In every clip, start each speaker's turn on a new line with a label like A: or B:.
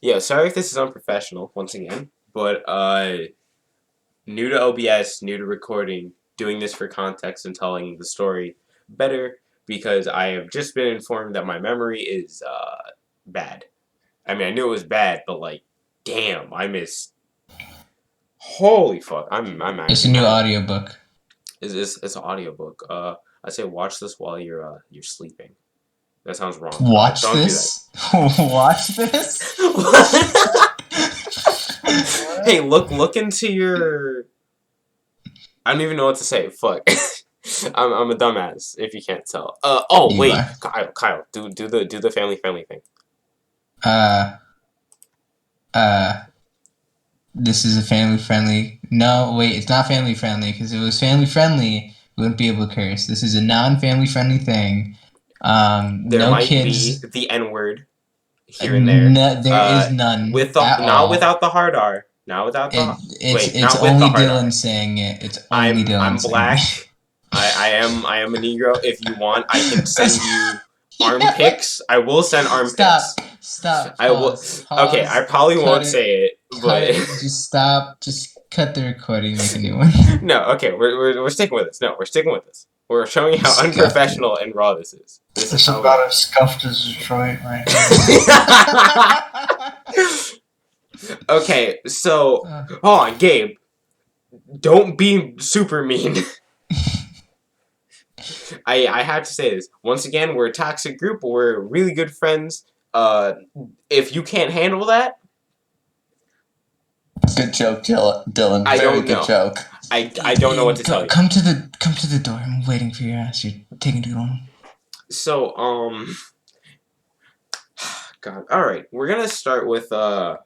A: Yeah, sorry if this is unprofessional once again, but new to OBS, new to recording, doing this for context and telling the story better because I have just been informed that my memory is bad. I mean, I knew it was bad, but like, damn, I missed. Holy fuck, I'm
B: It's a
A: actually
B: new
A: mad.
B: audiobook.
A: It's an audiobook. I say watch this while you're sleeping. That sounds wrong.
B: Watch
A: Don't do that.
B: this. Watch this.
A: Hey, look into your. I don't even know what to say. Fuck. I'm a dumbass if you can't tell. Oh
B: You
A: wait,
B: are.
A: Kyle, do the family friendly thing.
B: Uh. Uh. This is a family friendly. No, wait, it's not family friendly because if it was family friendly, we wouldn't be able to curse. This is a non-family friendly thing.
A: There
B: No
A: might be
B: kids.
A: the N word here and there.
B: No, there is none
A: With the
B: at
A: not
B: all.
A: without the hard R. Not without the wait.
B: It's
A: Not with the
B: only
A: hard R.
B: Dylan saying it. It's only Dylan
A: I'm
B: saying
A: black. I am a Negro. If you want, I can send
B: it.
A: you arm pics. I will send arm pics.
B: Stop,
A: I will.
B: pause,
A: Okay, I probably
B: cut
A: won't
B: it,
A: say it,
B: cut
A: but
B: it, just stop, just cut the recording, make a new one.
A: no. Okay, we're sticking with this. No, we're sticking with this. We're showing how
B: Scuffed it.
A: unprofessional and raw this is. This is
C: It's
A: how.
C: about as scuffed as Detroit right
A: Okay, so
B: Uh,
A: hold on, Gabe. Don't be super mean. I have to say this once again. We're a toxic group. But we're really good friends. If you can't handle that,
D: Good joke, Dylan.
A: I
D: Very
A: don't
D: good
A: know.
D: joke.
A: I don't know what to tell you.
B: Come to the door. I'm waiting for your ass. You're taking too long.
A: So God. All right, we're gonna start with the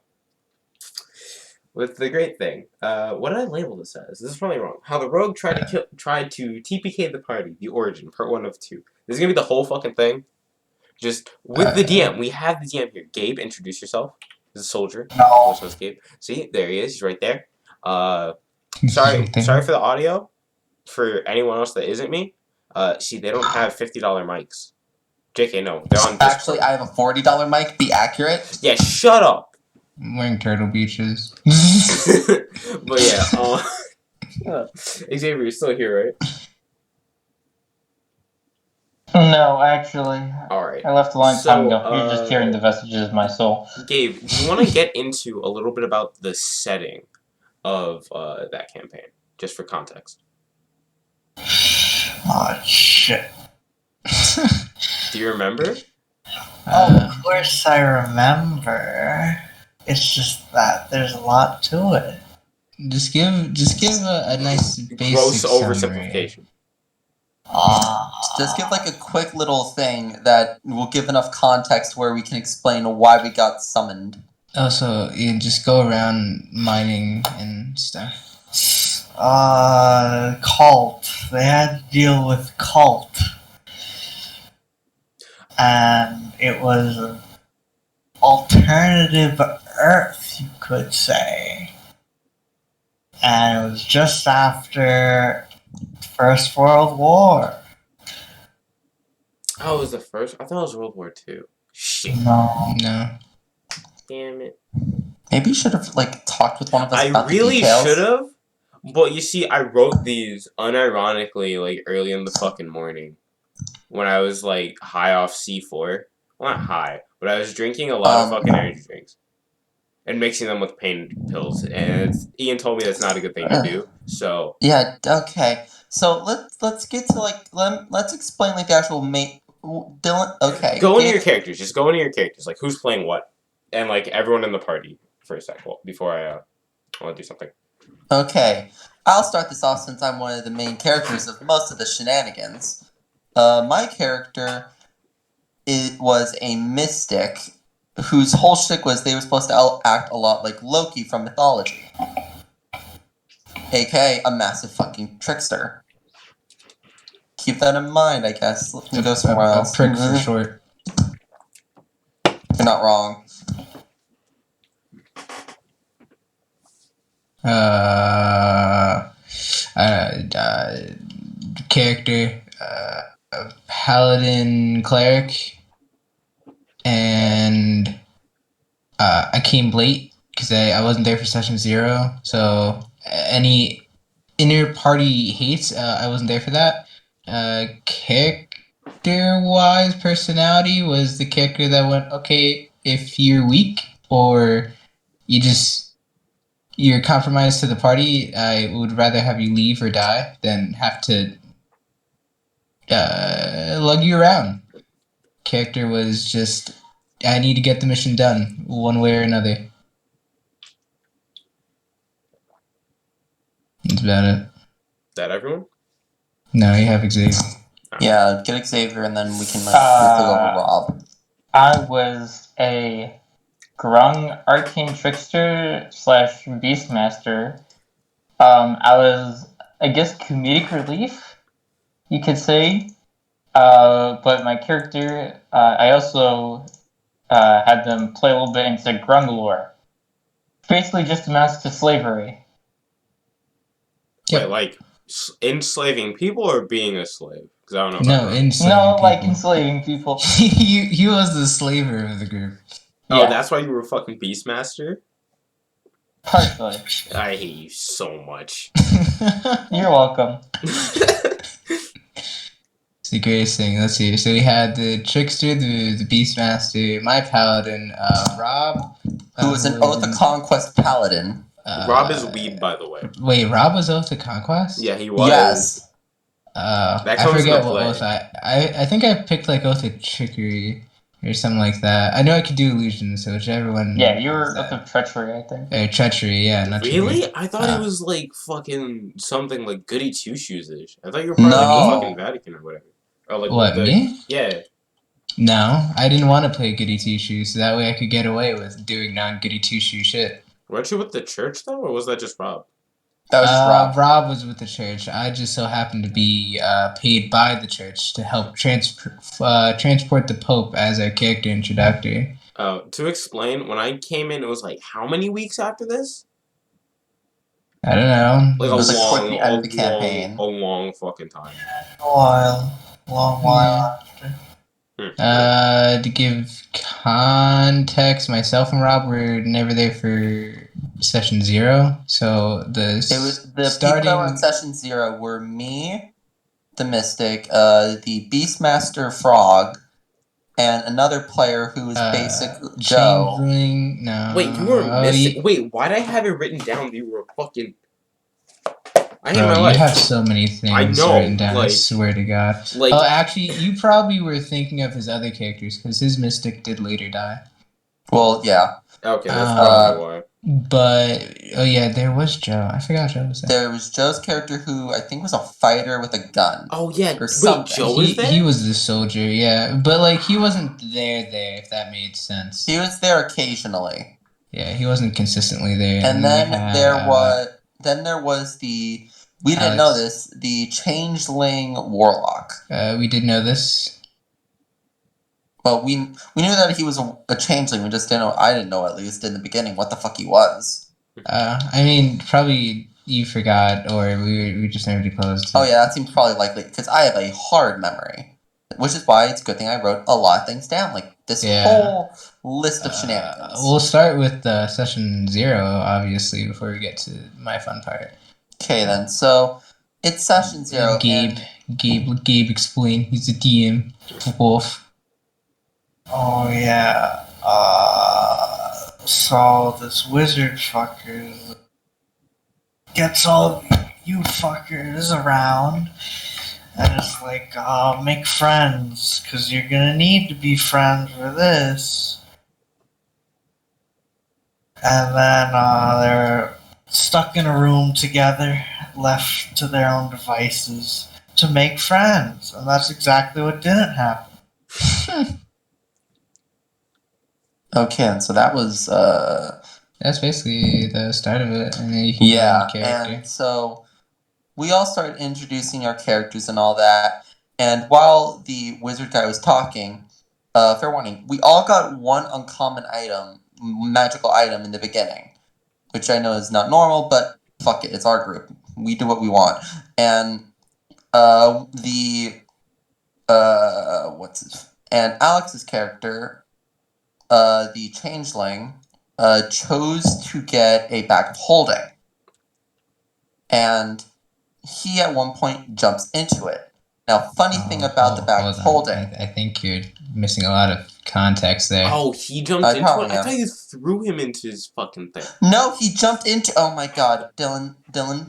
A: great thing. What did I label this as? This is probably wrong. How the rogue tried to TPK the party. The origin, part 1 of 2. This is gonna be the whole fucking thing. Just with the DM. We have the DM here. Gabe, introduce yourself. He's a soldier.
C: now.
A: Which Gabe. See, there he is. He's right there. Sorry
B: Right there.
A: for the audio. For anyone else that isn't me. See, they don't have $50 mics. JK, no, they're on Discord.
D: Actually, I have a $40 mic. Be accurate.
A: Yeah, shut up.
B: I'm wearing turtle beaches.
A: But yeah, Xavier, you're still here, right?
C: No, actually,
A: All right.
C: I left a long time
A: So,
C: ago. You're just hearing the vestiges of my soul.
A: Gabe, do you want to get into a little bit about the setting of that campaign, just for context?
C: Oh, shit.
A: Do you remember?
C: Of course I remember. It's just that there's a lot to it.
B: Just give a nice basic
A: Gross
B: summary.
A: oversimplification.
D: Just give like a quick little thing that will give enough context where we can explain why we got summoned.
B: Also, you just go around mining and stuff.
C: Cult. They had to deal with cult. And it was an alternative Earth, you could say. And it was just after First World War.
A: Oh, it was the first? I thought it was World War II. Shit.
C: No.
B: No.
A: Damn it.
D: Maybe you should have like talked with one of us
A: I
D: about
A: really
D: the details.
A: should have. But you see, I wrote these unironically, like, early in the fucking morning. When I was, like, high off C4. Well, not high, but I was drinking a lot of fucking energy drinks. And mixing them with pain pills. And Ian told me that's not a good thing to do. So,
D: Yeah. Okay. So let's get to like let's explain like the actual Dylan. Okay.
A: go into your characters. Just go into your characters. Like, who's playing what. And, like, everyone in the party for a sec. Well, before I want to do something.
D: Okay. I'll start this off since I'm one of the main characters of most of the shenanigans. My character was a mystic whose whole shtick was they were supposed to act a lot like Loki from mythology. AKA a massive fucking trickster. Keep that in mind, I guess. Let's go somewhere
B: A
D: else.
B: prick for short.
D: You're not wrong.
B: Character, a paladin cleric, and I came late because I wasn't there for session 0. So any inner party hates, I wasn't there for that. Character-wise, personality was the character that went, okay, if you're weak or you're compromised to the party, I would rather have you leave or die than have to lug you around. Character was just, I need to get the mission done one way or another. That's about it.
A: Is that everyone?
B: No, you have Xavier.
D: Yeah, get Xavier, and then we can briefly go over Rob.
E: I was a Grung Arcane Trickster / Beastmaster. I was, I guess, comedic relief, you could say. But my character, I also had them play a little bit into Grung lore. Basically just amounts to slavery.
B: Yep.
A: Wait, like enslaving people or being a slave? Because I don't know. If I
B: No,
A: know.
B: enslaving
E: No,
B: people.
E: like enslaving people.
B: he was the slaver of the group.
A: Oh,
E: Yeah,
A: that's why you were a fucking Beastmaster?
E: partially.
A: I hate you so much.
E: You're welcome.
B: It's the greatest thing. Let's see. So we had the trickster, the beastmaster, my paladin, Rob,
D: Who was an Oath of Conquest paladin.
A: Rob is weed, by the way.
B: Wait, Rob was Oath of Conquest?
A: Yeah, he was.
D: Yes.
A: That
B: I
A: comes
B: forget
A: into
B: what
A: play.
B: oath I think I picked like Oath of Trickery or something like that. I know I could do illusions, so whichever one.
E: Yeah, you were
B: was
E: Oath
B: that.
E: of Treachery, I think.
B: Treachery, yeah, not
A: Really?
B: trickery.
A: I thought it was like fucking something like Goody Two Shoes-ish. I thought you were part of like
D: No.
A: the fucking Vatican or whatever. Or like
B: What, me?
A: Yeah.
B: No, I didn't want to play Goody Two Shoes, so that way I could get away with doing non-Goody Two Shoe shit.
A: Weren't you with the church though, or was that just Rob?
D: That was just Rob.
B: Rob was with the church. I just so happened to be paid by the church to help transport the Pope as our character introductor.
A: To explain, when I came in, it was like how many weeks after this?
B: I don't know.
A: Like
D: It was,
A: a
D: like,
A: long,
D: toward the end of the campaign.
A: a long fucking time.
C: Long while after.
B: To give context, myself and Rob were never there for session 0. So
D: It was the
B: starting.
D: people that were in session 0 were me, the Mystic, the Beastmaster Frog, and another player who was basically Joe.
B: Changeling. No.
A: Wait, you were missing.
B: You,
A: Wait, why'd I have it written down that you were a fucking. I hate
B: bro,
A: my
B: you
A: life.
B: have so many things
A: I know,
B: written down. I
A: like-
B: swear to God.
A: Like,
B: Oh, actually, you probably were thinking of his other characters because his Mystic did later die.
D: Well, yeah.
A: okay, that's probably why.
B: But oh yeah, there was Joe. I forgot Joe was there.
D: There was Joe's character who I think was a fighter with a gun.
A: Oh yeah,
D: Or
A: wait,
D: something.
A: Joe was there?
B: He was the soldier, yeah, but like he wasn't there. If that made sense.
D: He was there occasionally.
B: Yeah, he wasn't consistently there.
D: And
B: we
D: then
B: had,
D: there was the we didn't know
B: Alex.
D: this, the changeling warlock.
B: We did know this.
D: Well, we knew that he was a changeling. We just didn't know. I didn't know, at least in the beginning, what the fuck he was.
B: I mean, probably you forgot, or we just never declosed.
D: Oh yeah, that seems probably likely because I have a hard memory, which is why it's a good thing I wrote a lot of things down, like this whole list of shenanigans.
B: We'll start with session 0, obviously, before we get to my fun part.
D: Okay then, so it's session 0.
B: Gabe explain. He's a DM. Wolf.
C: Oh yeah. So this wizard fucker gets all you fuckers around and it's like, make friends, because you're gonna need to be friends for this. And then they're stuck in a room together, left to their own devices to make friends. And that's exactly what didn't happen.
D: Okay, and so that was
B: That's basically the start of it, and then you can
D: yeah,
B: go into character.
D: and so we all started introducing our characters and all that. And while the wizard guy was talking, fair warning, we all got one uncommon item, magical item in the beginning, which I know is not normal, but fuck it, it's our group. We do what we want. And and Alex's character, the changeling, chose to get a bag of holding. And he at one point jumps into it. Now, funny thing about the bag of
B: hold on.
D: holding.
B: I think you're missing a lot of context there.
A: Oh, he jumped
D: I
A: into
D: probably
A: it? I
D: am.
A: thought you threw him into his fucking thing.
D: No, he jumped into. Oh my god, Dylan.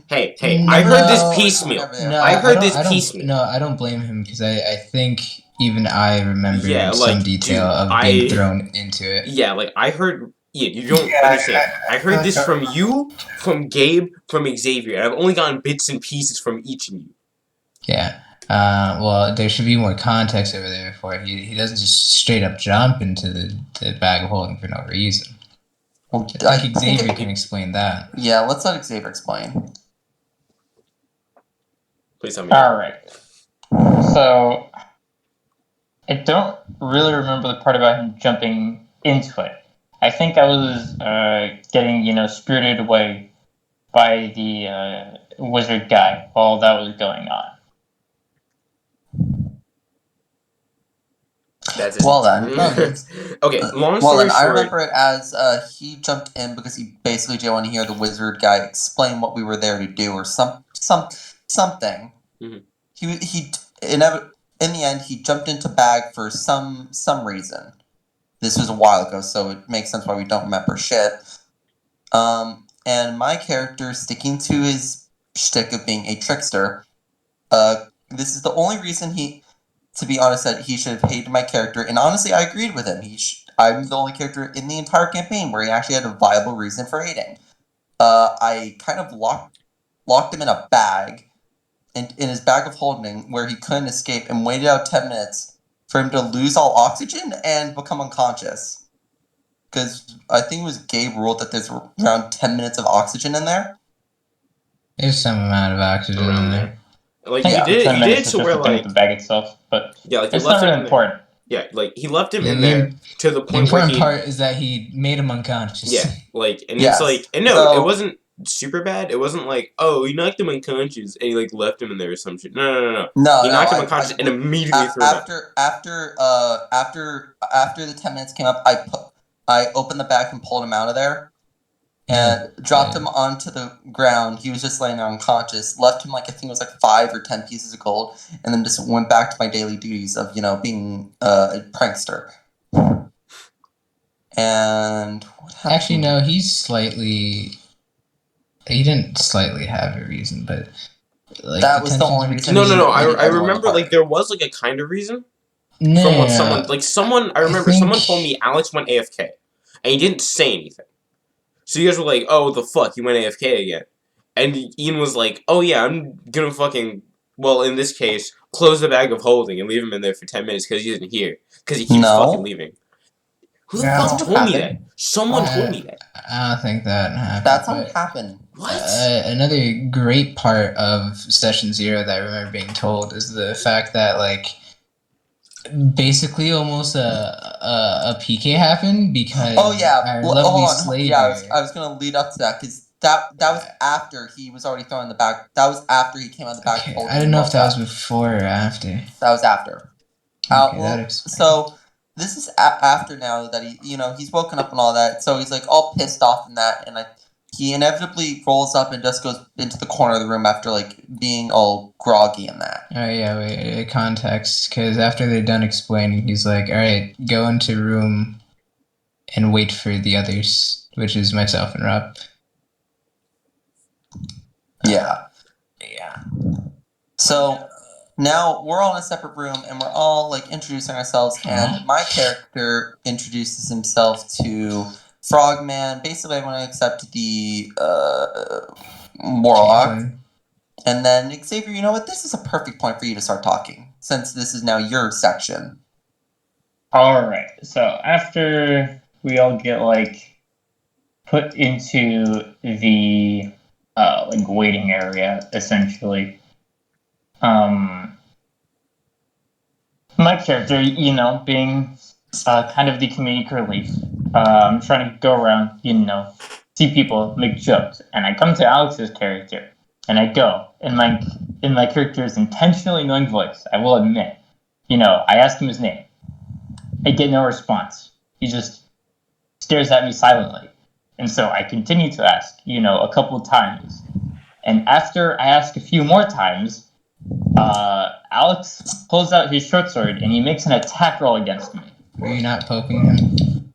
A: Hey, I heard this
B: No,
A: piecemeal.
D: No,
A: I heard this
B: I don't,
A: piecemeal.
B: No, I don't blame him because I think even I remember
A: Yeah,
B: some
A: like,
B: detail
A: dude,
B: of being thrown into it.
A: Yeah, like, I heard... Yeah, you don't
C: Yeah,
A: understand. I heard this
C: I
A: from
C: remember.
A: you, from Gabe, from Xavier, and I've only gotten bits and pieces from each of you.
B: Yeah. Well, there should be more context over there before he doesn't just straight up jump into the bag of holding for no reason.
D: Well,
B: I think Xavier can explain that.
D: Yeah, let's let Xavier explain.
A: Please tell me.
E: Alright. So, I don't really remember the part about him jumping into it. I think I was getting, spirited away by the wizard guy while that was going on.
A: That's it.
D: Well then.
A: Okay, long
D: Well
A: story
D: then, I
A: short...
D: remember it as he jumped in because he basically didn't want to hear the wizard guy explain what we were there to do or something.
A: Mhm.
D: In the end he jumped into bag for some reason. This was a while ago, so it makes sense why we don't remember shit. And my character sticking to his shtick of being a trickster. This is the only reason to be honest, that he should have hated my character, and honestly, I agreed with him. I'm the only character in the entire campaign where he actually had a viable reason for hating. I kind of locked him in a bag, in his bag of holding, where he couldn't escape, and waited out 10 minutes for him to lose all oxygen and become unconscious. Because I think it was Gabe ruled that there's around 10 minutes of oxygen in there.
B: There's some amount of oxygen in there.
A: Like,
E: Yeah,
A: you
E: 10
A: did
E: minutes
A: it
E: is
A: to
E: just
A: where,
E: the thing with
A: like...
E: the bag itself, but
A: Yeah, like, you
E: it's
A: left
E: not
A: him
E: really
A: in
E: important.
A: Yeah, like, he left him in there to the
B: The
A: point where
B: important
A: he...
B: part is that he made him unconscious.
A: Yeah, like, and
D: Yes.
A: it's like... And no,
D: So-
A: it wasn't super bad. It wasn't like, oh, he knocked him unconscious and he, like, left him in there or some shit. No. He knocked him unconscious and immediately threw him out.
D: After the 10 minutes came up, I opened the bag and pulled him out of there. And dropped him onto the ground. He was just laying there unconscious. Left him I think it was 5 or 10 pieces of gold, and then just went back to my daily duties of being a prankster. And what happened?
B: Actually, no, he didn't slightly have a reason, but like
D: That was the only reason.
A: No. I
D: everyone
A: remember
D: apart.
A: there was a kind of reason
B: no,
A: from what someone. I remember
B: think-
A: someone told me Alex went AFK, and he didn't say anything. So you guys were like, "Oh, the fuck, you went AFK again," and Ian was like, "Oh yeah, I'm gonna fucking in this case, close the bag of holding and leave him in there for 10 minutes because he isn't here because he keeps fucking leaving." Who the fuck told me that? Someone told me that.
B: I don't think that happened.
D: That's how it happened.
A: What?
B: Another great part of Session 0 that I remember being told is the fact that basically almost a PK happened because
D: Oh yeah,
B: our
D: hold
B: lovely
D: on.
B: slave
D: Yeah, I was gonna lead up to that because that was after he was already thrown in the bag. That was after he came out of the bag.
B: Okay, I didn't know if that was before or after.
D: That was after.
B: Okay, that explains.
D: So this is after now that he's woken up and all that. So he's all pissed off and that, and he inevitably rolls up and just goes into the corner of the room after being all groggy and that.
B: Oh yeah, wait, context, because after they're done explaining, he's like, all right, go into room and wait for the others, which is myself and Rob.
D: Yeah.
B: Yeah.
D: So now we're all in a separate room and we're all introducing ourselves, and my character introduces himself to Frogman, basically everyone except the Warlock. And then Xavier, you know what? This is a perfect point for you to start talking, since this is now your section.
E: Alright, so after we all get put into the waiting area, essentially, my character, being kind of the comedic relief, I'm trying to go around, see people make jokes, and I come to Alex's character, and I go in my character's intentionally annoying voice. I will admit, I ask him his name. I get no response. He just stares at me silently. And so I continue to ask, a couple of times. And after I ask a few more times, Alex pulls out his short sword and he makes an attack roll against me.
B: Were you not poking him?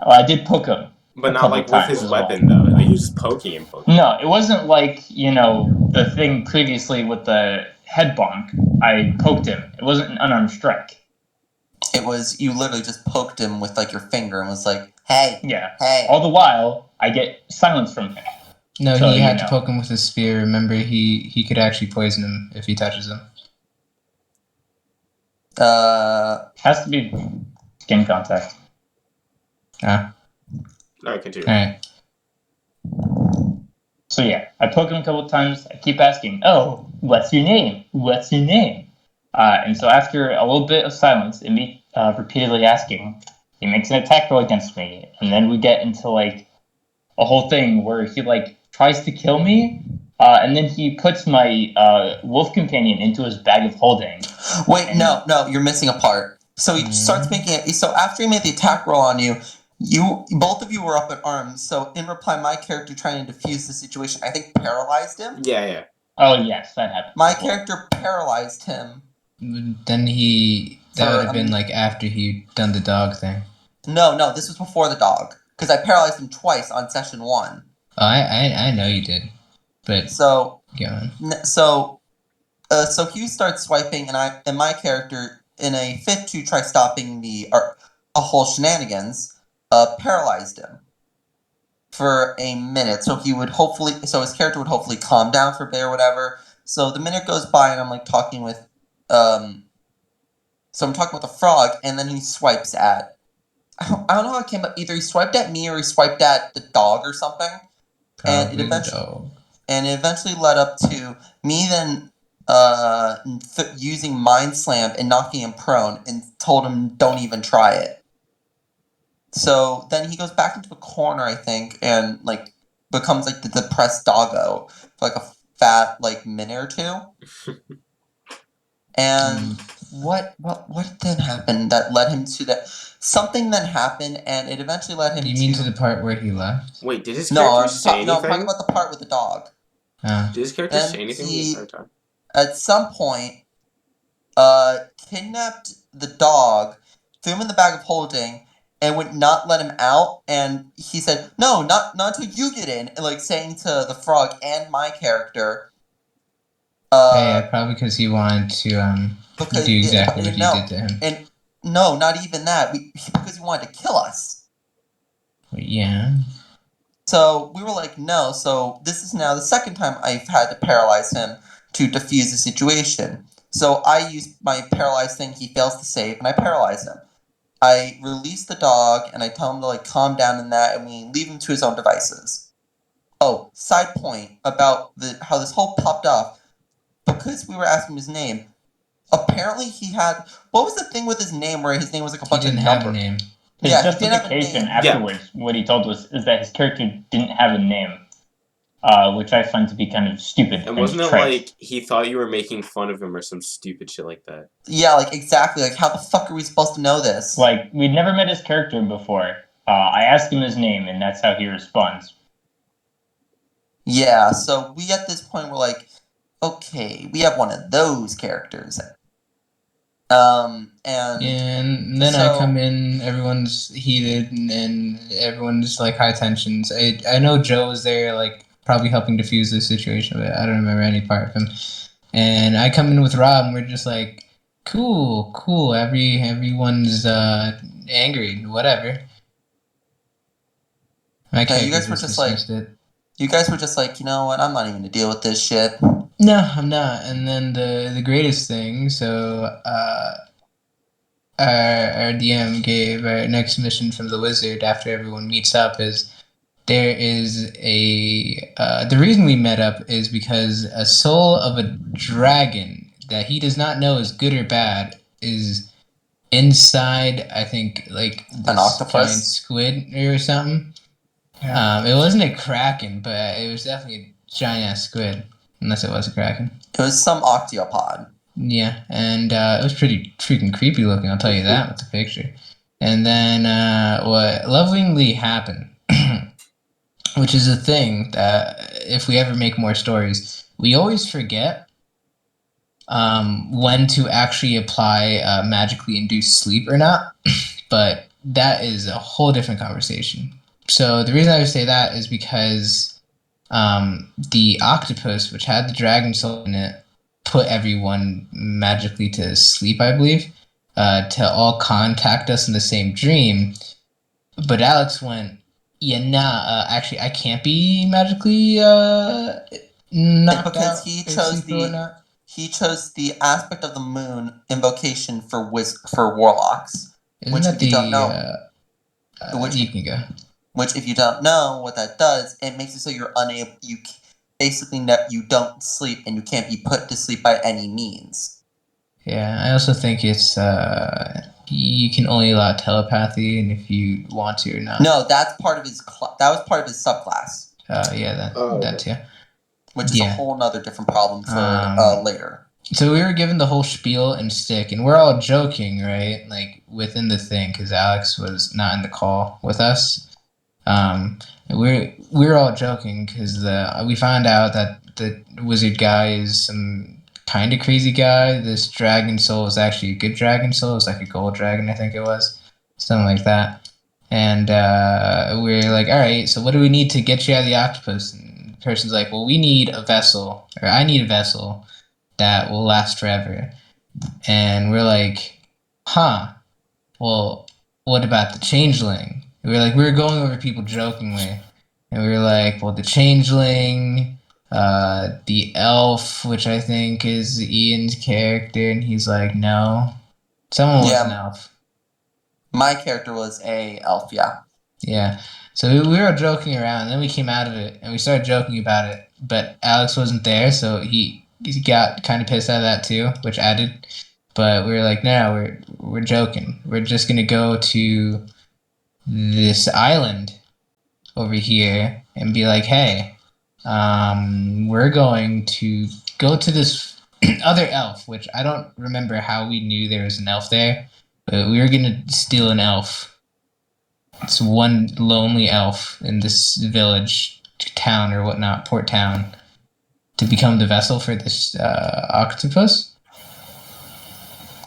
E: Well, I did poke him.
A: But
E: a
A: not
E: couple
A: like with
E: times
A: his
E: as well.
A: weapon though. Like you're just poking him.
E: No, it wasn't like, the thing previously with the head bonk. I poked him. It wasn't an unarmed strike.
D: It was, you literally just poked him with like your finger and was like, hey,
E: Yeah.
D: hey.
E: All the while, I get silence from him.
B: No,
E: So,
B: he had to poke him with his spear. Remember, he could actually poison him if he touches him.
E: Has to be skin contact.
A: No, continue.
B: Alright.
E: So yeah, I poke him a couple times. I keep asking, "Oh, what's your name? What's your name?" And so after a little bit of silence and me repeatedly asking, he makes an attack roll against me, and then we get into like a whole thing where he like tries to kill me, and then he puts my wolf companion into his bag of holding.
D: Wait, no, you're missing a part. So he starts making it. So after he made the attack roll on you, both of you were up in arms. So in reply, my character trying to defuse the situation, I think paralyzed him.
A: Yeah.
E: Oh yes, that happened.
D: My character paralyzed him.
B: Then that would have been like after he'd done the dog thing.
D: No, this was before the dog. Because I paralyzed him twice on session 1.
B: Oh, I know you did. But
D: so
B: go on.
D: So Hugh starts swiping, and my character, in a fit to try stopping a whole shenanigans, paralyzed him for a minute. So his character would hopefully calm down for a bit or whatever. So the minute goes by, and I'm like talking with, the frog, and then he swipes at. I don't know how it came up. Either he swiped at me or he swiped at the dog or something.
B: Probably
D: And
B: the dog.
D: And it eventually led up to me then using Mind Slam and knocking him prone and told him don't even try it. So then he goes back into a corner, I think, and like becomes like the depressed doggo for like a fat like minute or two. And what then happened that led him to that? Something then happened, and it eventually led him to...
B: You mean to the part where he left?
A: Wait, did his character say anything?
D: No, I'm talking about the part with the dog.
A: Did his character say anything the entire time?
D: At some point, kidnapped the dog, threw him in the bag of holding, and would not let him out. And he said, "No, not until you get in." And like saying to the frog and my character,
B: yeah, probably because he wanted to do exactly what you did to him.
D: And no, not even that. Because he wanted to kill us.
B: Yeah.
D: So we were like, no. So this is now the second time I've had to paralyze him to defuse the situation. So I use my paralyzed thing. He fails to save, and I paralyze him. I release the dog, and I tell him to like calm down in that, and we leave him to his own devices. Oh, side point about how this whole popped off. Because we were asking his name, apparently he had... What was the thing with his name where his name was like a bunch of numbers?
B: He didn't have a name.
E: His justification afterwards, what he told us, is that his character didn't have a name, which I find to be kind of stupid.
A: And wasn't it like he thought you were making fun of him or some stupid shit like that?
D: Yeah, like exactly. Like how the fuck are we supposed to know this?
E: Like we'd never met his character before. I asked him his name, and that's how he responds.
D: Yeah, so we at this point were like, okay, we have one of those characters. And
B: then I come in, everyone's heated, and everyone's like high tensions. I know Joe was there, like probably helping defuse the situation, but I don't remember any part of him. And I come in with Rob, and we're just like, cool. Everyone's angry, whatever.
D: You guys were just like, you know what? I'm not even gonna deal with this shit.
B: No, I'm not. And then the greatest thing, so our DM gave our next mission from the wizard after everyone meets up is there is the reason we met up is because a soul of a dragon that he does not know is good or bad is inside, I think, like
D: an octopus,
B: giant squid or something. Yeah. It wasn't a kraken, but it was definitely a giant ass squid. Unless it was a kraken.
D: It was some octopod.
B: Yeah, and it was pretty freaking creepy looking, I'll tell you that with the picture. And then what lovingly happened which is a thing that if we ever make more stories, we always forget when to actually apply magically induced sleep or not. But that is a whole different conversation. So the reason I would say that is because the octopus, which had the dragon soul in it, put everyone magically to sleep, I believe, to all contact us in the same dream. But Alex went, yeah, nah, actually, I can't be magically knocked
D: because
B: out or sleep or whatnot.
D: he chose the aspect of the moon invocation for warlocks.
B: Isn't
D: Which,
B: that
D: if you don't
B: the
D: know,
B: you can go.
D: Which, if you don't know what that does, it makes it so you're unable. Basically you don't sleep, and you can't be put to sleep by any means.
B: Yeah, I also think it's you can only allow telepathy, and if you want to or not.
D: No, that's part of his. That was part of his subclass.
B: Yeah, that too.
D: Which is a whole nother different problem for later.
B: So we were given the whole spiel and stick, and we're all joking, right? Like within the thing, because Alex was not in the call with us. We're all joking because we found out that the wizard guy is some kind of crazy guy. This dragon soul is actually a good dragon soul. It's like a gold dragon, I think it was, something like that. And we're like, all right, so what do we need to get you out of the octopus? And the person's like, well, we need a vessel, or I need a vessel that will last forever. And we're like, huh, well, what about the changeling? And we were going over people jokingly. And we were like, well, the changeling, the elf, which I think is Ian's character. And he's like, no. Someone was an elf.
D: My character was a elf, yeah.
B: Yeah. So we were joking around, and then we came out of it, and we started joking about it. But Alex wasn't there, so he got kind of pissed out of that too, which added. But we were like, no, we're joking. We're just gonna go to this island over here and be like, hey, we're going to go to this other elf, which I don't remember how we knew there was an elf there, but we were gonna steal an elf. It's one lonely elf in this village, town or whatnot, port town, to become the vessel for this octopus.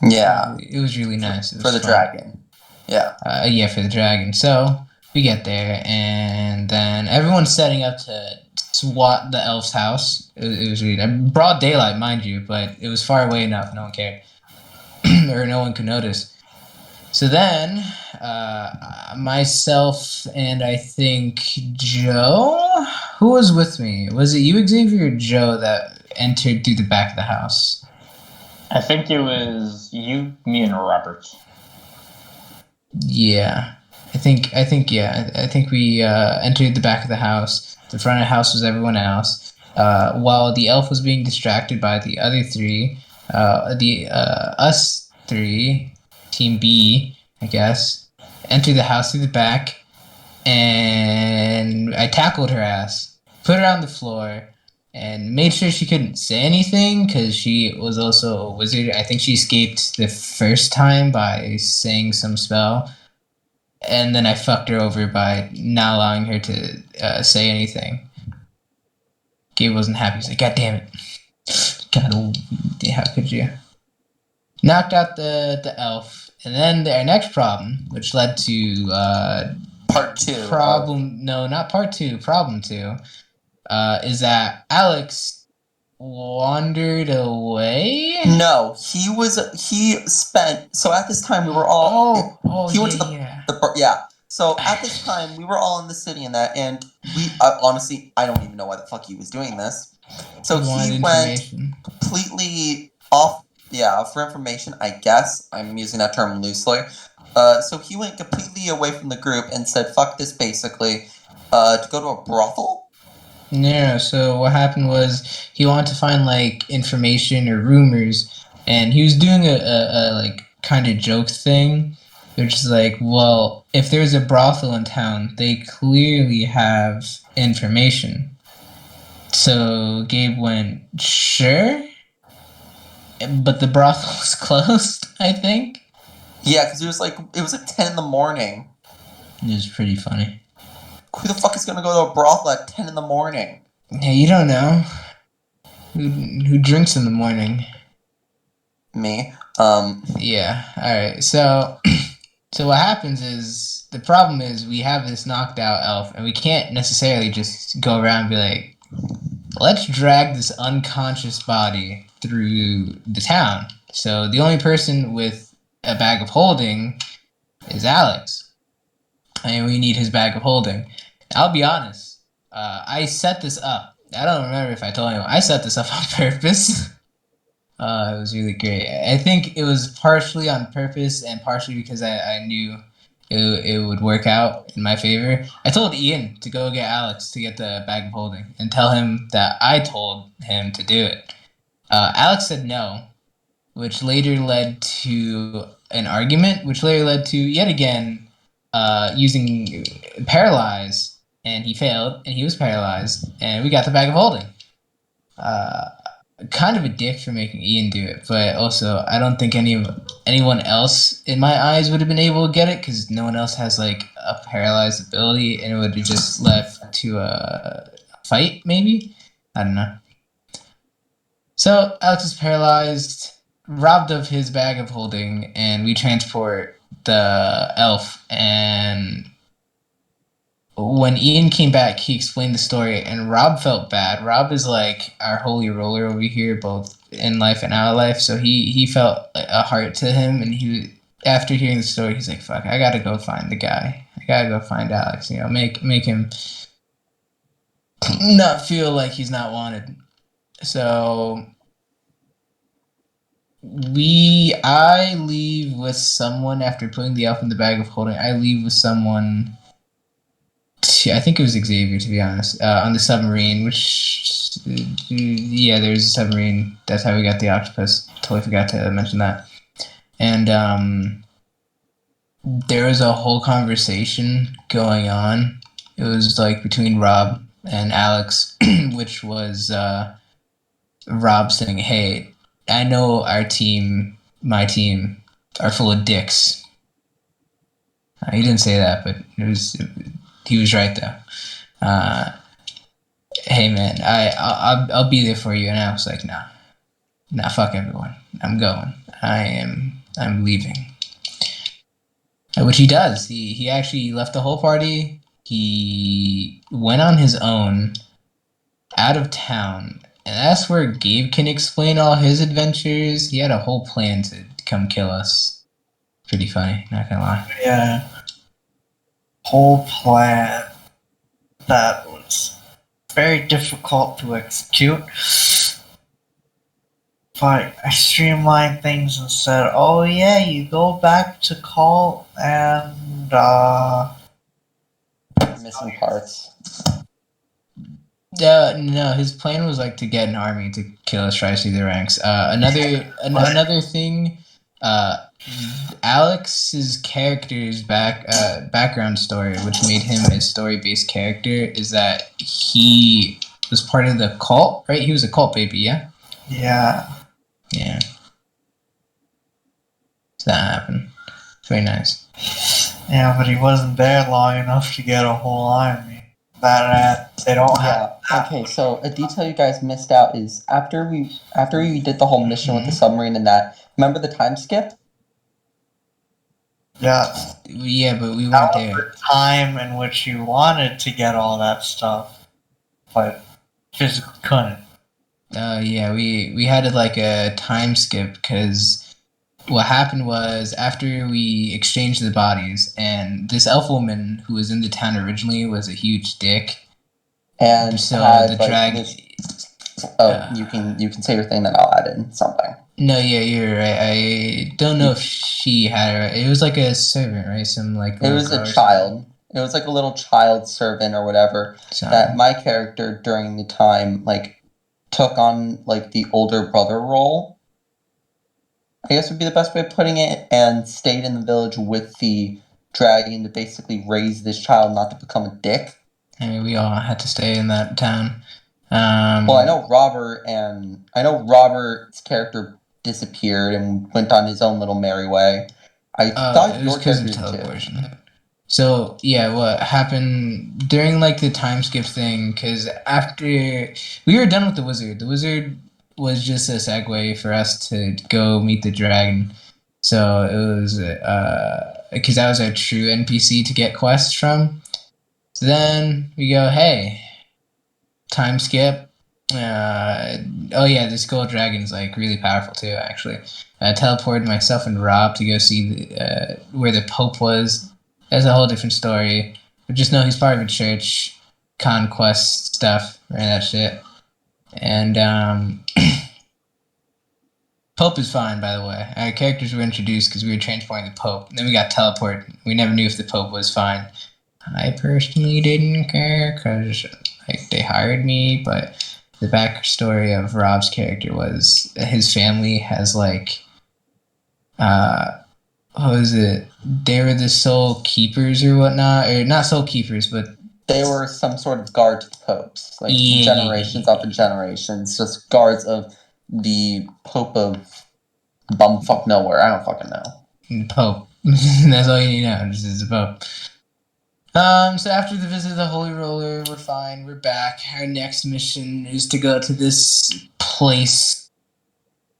D: Yeah.
B: It was really nice. It was
D: for the
B: fun.
D: dragon. Yeah.
B: Yeah, for the dragon. So we get there, and then everyone's setting up to SWAT the elf's house. It was really broad daylight, mind you, but it was far away enough. No one cared, or no one could notice. So then, myself and I think Joe, who was with me? Was it you, Xavier, or Joe that entered through the back of the house?
E: I think it was you, me, and Robert.
B: Yeah, I think we entered the back of the house. The front of the house was everyone else. While the elf was being distracted by the other three, us three, Team B, I guess, entered the house through the back, and I tackled her ass, put her on the floor, and made sure she couldn't say anything because she was also a wizard. I think she escaped the first time by saying some spell, and then I fucked her over by not allowing her to say anything. Gabe wasn't happy. He's like, God damn it. God, how could you? Knocked out the elf. And then our next problem, which led to
D: part two.
B: Problem 2, is that Alex wandered away.
D: No, he spent. So at this time we were all. He went to the. So at this time we were all in the city and that, and we honestly I don't even know why the fuck he was doing this. So he went completely off. Yeah, for information, I guess. I'm using that term loosely. So he went completely away from the group and said, fuck this, basically, to go to a brothel?
B: No, so what happened was he wanted to find, like, information or rumors, and he was doing a like, kind of joke thing, which is like, well, if there's a brothel in town, they clearly have information. So Gabe went, sure? But the brothel was closed, I think.
D: Yeah, because it was like 10 in the morning.
B: It was pretty funny.
D: Who the fuck is gonna go to a brothel at 10 in the morning?
B: Yeah, you don't know. Who drinks in the morning?
D: Me.
B: Yeah. All right. So, so what happens is the problem is we have this knocked out elf, and we can't necessarily just go around and be like, let's drag this unconscious body through the town. So the only person with a bag of holding is Alex, and we need his bag of holding. I'll be honest. I set this up. I don't remember if I told anyone. I set this up on purpose. It was really great. I think it was partially on purpose and partially because I knew it would work out in my favor. I told Ian to go get Alex to get the bag of holding and tell him that I told him to do it. Alex said no, which later led to an argument, which later led to, yet again, using paralyze, and he failed, and he was paralyzed, and we got the bag of holding. Kind of a dick for making Ian do it, but also I don't think anyone else in my eyes would have been able to get it because no one else has like a paralyzed ability, and it would have just left to a fight maybe. I don't know. So Alex is paralyzed, robbed of his bag of holding, and we transport the elf. And when Ian came back, he explained the story, and Rob felt bad. Rob is like our holy roller over here, both in life and out of life. So he felt a heart to him, and he, after hearing the story, he's like, "Fuck, I gotta go find the guy. I gotta go find Alex. You know, make him not feel like he's not wanted." So I leave with someone after putting the elf in the bag of holding. I leave with someone. I think it was Xavier, to be honest, on the submarine, which, yeah, there's a submarine. That's how we got the octopus. Totally forgot to mention that. And there was a whole conversation going on. It was like between Rob and Alex, which was Rob saying, "Hey, I know my team, are full of dicks." He didn't say that, but he was right though. Hey man, I'll be there for you. And I was like, nah, fuck everyone. I'm going. I'm leaving. Which he does. He actually left the whole party. He went on his own out of town. And that's where Gabe can explain all his adventures. He had a whole plan to come kill us. Pretty funny, not gonna lie.
C: Yeah. Whole plan that was very difficult to execute. But I streamlined things and said, "Oh yeah, you go back to call and
D: Missing parts.
B: No, his plan was like to get an army to kill us, rise through the ranks. Another thing, Alex's character's background story, which made him a story-based character, is that he was part of the cult, right? He was a cult baby, yeah?
C: yeah."
B: Yeah. So that happened. Very nice.
C: Yeah, but he wasn't there long enough to get a whole army. They don't have.
D: Yeah. Okay. So a detail you guys missed out is after we did the whole mission with the submarine and that. Remember the time skip?
C: Yeah,
B: Yeah, but we weren't
C: that was
B: there.
C: the time in which you wanted to get all that stuff, but physically couldn't.
B: Yeah, we had like a time skip because what happened was after we exchanged the bodies, and this elf woman who was in the town originally was a huge dick,
D: And
B: so
D: had,
B: the
D: like,
B: dragon.
D: you can say your thing, then I'll add in something.
B: No, yeah, you're right. I don't know if she had her. It was like a servant, right? Some like.
D: It was a child. It was like a little child servant or whatever that my character during the time like took on like the older brother role. I guess would be the best way of putting it, and stayed in the village with the dragon to basically raise this child not to become a dick.
B: I mean, we all had to stay in that town.
D: Well, I know Robert's character disappeared and went on his own little merry way. I thought
B: it was
D: your
B: because
D: character
B: of
D: did too.
B: teleportation. So yeah, what happened during like the time skip thing? Because after we were done with the wizard was just a segue for us to go meet the dragon. So it was because that was our true NPC to get quests from. So then we go, hey, time skip. Oh yeah, this gold dragon's like really powerful too. Actually, I teleported myself and Rob to go see where the Pope was. That's a whole different story. But just know he's part of a church, conquest stuff, right? That shit. And Pope is fine, by the way. Our characters were introduced because we were transporting the Pope. And then we got teleported. We never knew if the Pope was fine. I personally didn't care because like they hired me, but the backstory of Rob's character was his family has like what was it? They were the sole keepers or whatnot, or not sole keepers, but
D: They were some sort of guard to the popes, like
B: Yeah.
D: generations up in generations, just guards of the Pope of bumfuck nowhere. I don't fucking know.
B: Pope. That's all you need to know. Just is a Pope. So after the visit of the Holy Roller, we're fine. We're back. Our next mission is to go to this place,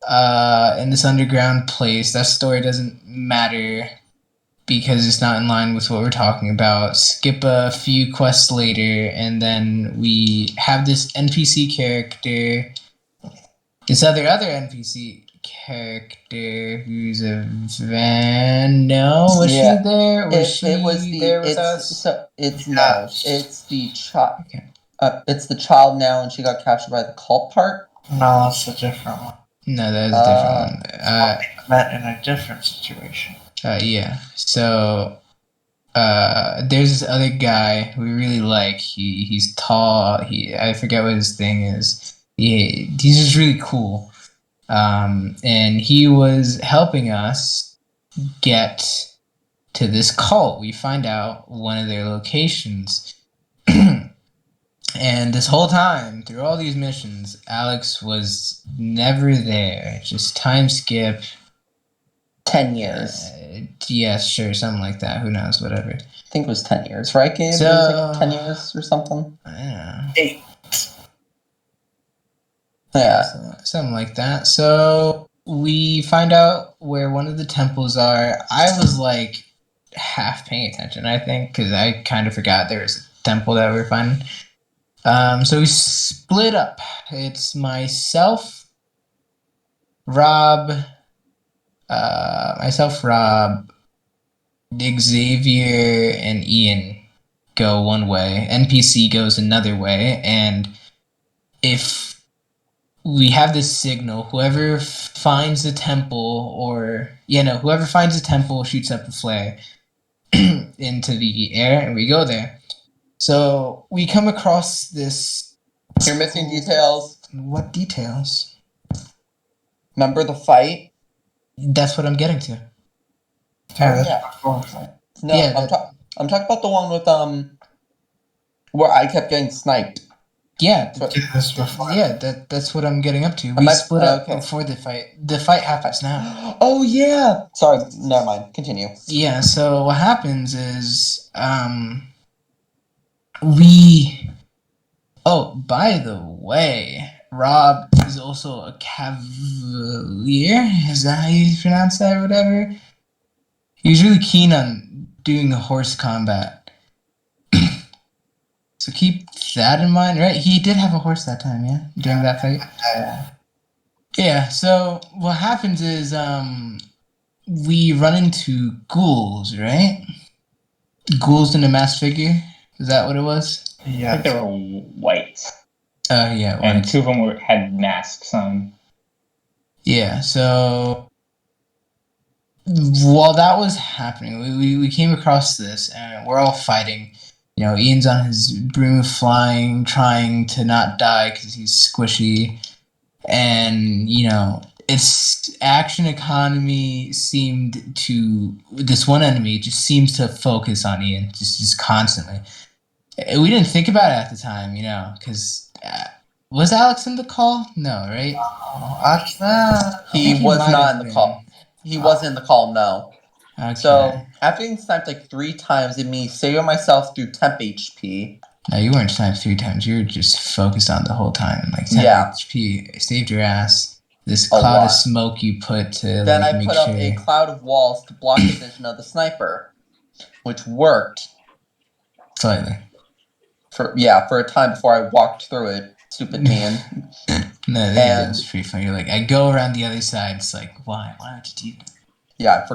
B: in this underground place. That story doesn't matter because it's not in line with what we're talking about. Skip a few quests later, and then we have this NPC character, this other NPC character who's a van. No, was
D: Yeah.
B: she there? Was she
D: It was the
B: there with
D: it's
B: us?
D: so it's
C: Yeah.
D: no, it's the child.
B: Okay.
D: It's the child now, and she got captured by the cult part.
C: No, that's a different one.
B: No, that was a different one.
C: Met in a different situation.
B: Yeah. So, there's this other guy we really like. He's tall. I forget what his thing is. He's just really cool. And he was helping us get to this cult. We find out one of their locations. And this whole time, through all these missions, Alex was never there. Just time skip.
D: 10 years.
B: Yeah, sure, something like that. Who knows? Whatever.
D: I think it was 10 years, right, Gabe?
B: So-
D: It was like 10 years or something.
B: I don't know.
C: 8.
D: Yeah.
B: So, something like that. So we find out where one of the temples are. I was like half paying attention, I think, because I kind of forgot there was a temple that we were finding. So we split up. It's myself, Rob, Xavier, and Ian go one way. NPC goes another way, and if we have this signal, whoever finds the temple, whoever finds the temple shoots up a flare into the air, and we go there. So we come across this.
D: You're missing details.
B: What details?
D: Remember the fight?
B: That's what I'm getting to.
C: Yeah,
D: yeah.
C: before.
D: No,
B: Yeah,
D: I'm talking about the one with where I kept getting sniped.
B: Yeah,
D: So-
C: Did this before.
B: yeah, that's what I'm getting up to. We
D: Am I-
B: split up
D: okay.
B: before the fight. The fight happens now.
D: Oh yeah. Sorry, never mind. Continue.
B: Yeah, so what happens is we. Oh, by the way, Rob is also a cavalier. Is that how you pronounce that or whatever? He's really keen on doing horse combat. So keep that in mind, right? He did have a horse that time, yeah? During that fight? Yeah, so what happens is we run into ghouls, right? Ghouls in a masked figure? Is that what it was?
E: I
C: Yeah.
E: think they were white,
B: Oh, yeah.
E: and
B: white.
E: two of them had masks on.
B: Yeah, so while that was happening, we came across this, and we're all fighting. You know, Ian's on his broom flying, trying to not die because he's squishy. And, you know, its action economy seemed to... This one enemy just seems to focus on Ian, just constantly. We didn't think about it at the time, you know, because... was Alex in the call? No, right?
C: Watch that.
D: He
B: think he
D: was
B: might
D: not
B: have
D: in the
B: been.
D: call. He wasn't in the call. No.
B: Okay.
D: So after getting sniped like 3 times, and me saving myself through temp HP.
B: No, you weren't sniped 3 times. You were just focused on the whole time. Like 10
D: Yeah.
B: HP saved your ass. This
D: A
B: cloud of
D: lot.
B: smoke you put to
D: Then
B: like
D: I
B: make
D: put
B: sure.
D: up a cloud of walls to block the vision of the sniper, which worked
B: Slightly.
D: for a time before I walked through it. Stupid man.
B: No, that
D: And
B: was pretty funny. You're like, I go around the other side. It's like, why? Why would you do that?
D: yeah,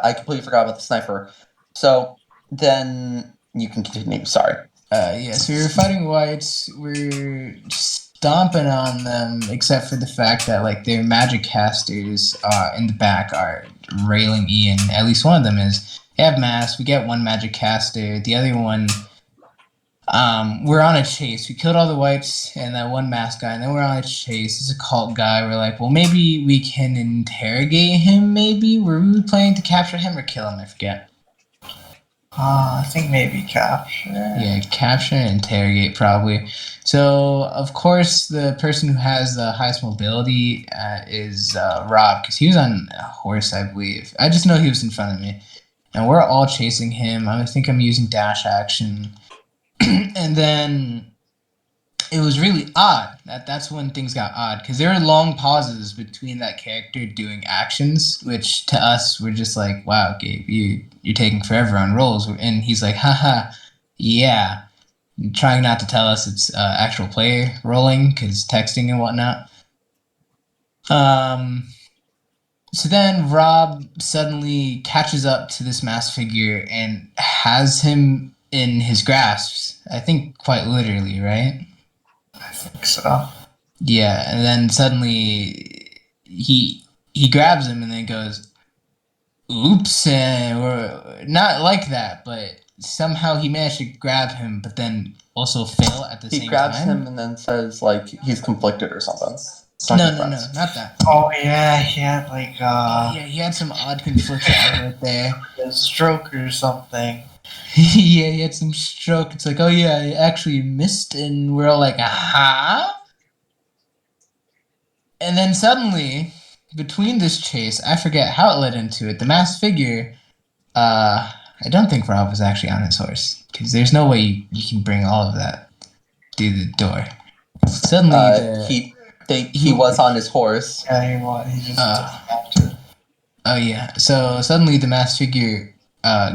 D: I completely forgot about the sniper. So then you can continue. Sorry.
B: Yeah, so we were fighting whites. We're stomping on them, except for the fact that like their magic casters in the back are railing Ian. At least one of them is. They have mass. We get one magic caster. The other one, we're on a chase. We killed all the whites and that one mask guy, and then we're on a chase. It's a cult guy. We're like, well, maybe we can interrogate him. Maybe were we planning to capture him or kill him? I forget.
C: I think maybe capture.
B: Yeah, capture and interrogate probably. So of course the person who has the highest mobility is Rob, because he was on a horse, I believe. I just know he was in front of me, and we're all chasing him. I think I'm using dash action, and then it was really odd. That's when things got odd, because there were long pauses between that character doing actions, which to us were just like, wow, Gabe, you're taking forever on rolls. And he's like, haha, yeah. Trying not to tell us it's actual player rolling, because texting and whatnot. So then Rob suddenly catches up to this masked figure and has him in his grasps. I think quite literally, right?
C: I think so.
B: Yeah, and then suddenly he grabs him and then goes, "Oops!" Or not like that, but somehow he managed to grab him, but then also fail at the same time.
D: He grabs him and then says like he's conflicted or something.
B: No, not that.
C: Oh yeah, he had like
B: Yeah, he had some odd confliction right there.
C: a stroke or something.
B: Yeah, he had some stroke. It's like, oh yeah, I actually missed, and we're all like, aha. And then suddenly, between this chase, I forget how it led into it. The masked figure, I don't think Rob was actually on his horse, because there's no way you can bring all of that through the door. Suddenly,
D: he was on his horse.
C: Yeah, he was. He just dismounted.
B: Oh yeah. So suddenly the masked figure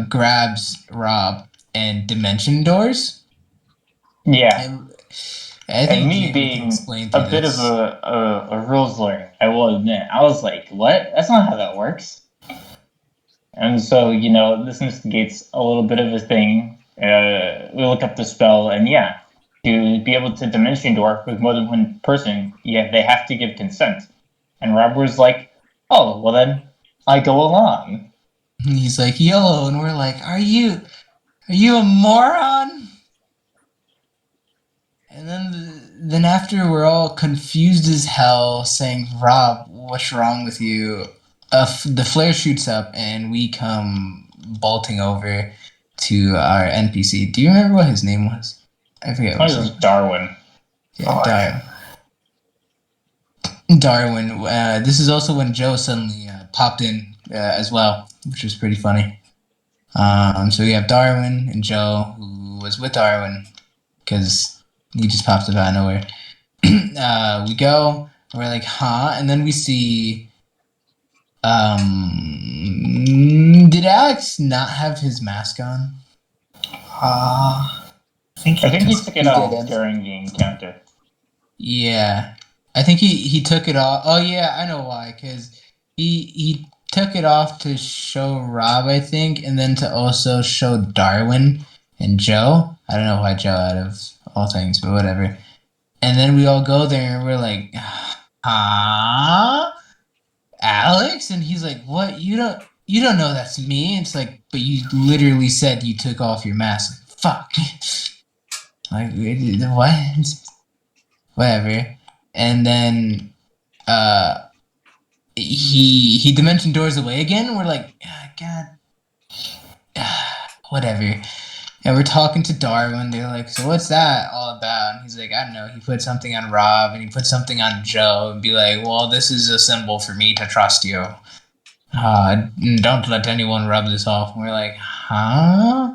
B: grabs Rob and dimension doors.
E: Yeah.
B: And I think
E: And me
B: Jamie
E: being
B: can explain
E: a
B: through
E: bit
B: this.
E: of a rules lawyer, I will admit, I was like, what? That's not how that works. And so, this instigates a little bit of a thing. We look up the spell, and yeah, to be able to dimension door with more than one person, they have to give consent. And Rob was like, oh, well then, I go along.
B: And he's like, yellow, and we're like, are you a moron? And then after we're all confused as hell, saying, Rob, what's wrong with you? The flare shoots up, and we come bolting over to our NPC. Do you remember what his name was? I forget what
E: What
B: his
E: is
B: name was.
E: Darwin?
B: Yeah, Darwin. This is also when Joe suddenly popped in as well, which was pretty funny. So we have Darwin and Joe, who was with Darwin, because he just popped up out of nowhere. We go, and we're like, huh? And then we see... did Alex not have his mask on?
C: I think
E: I think he took it
D: he
E: off
D: didn't.
E: during the encounter.
B: Yeah. I think he took it off. Oh, yeah, I know why. Because he took it off to show Rob, I think, and then to also show Darwin and Joe. I don't know why Joe out of all things, but whatever. And then we all go there, and we're like, huh? Alex? And he's like, what? You don't know that's me? It's like, but you literally said you took off your mask. Like, fuck. Like, what? Whatever. And then he dimension doors away again. We're like, God, whatever. And we're talking to Darwin. They're like, so what's that all about? And he's like, I don't know. He put something on Rob and he put something on Joe and be like, well, this is a symbol for me to trust you. Don't let anyone rub this off. And we're like, huh?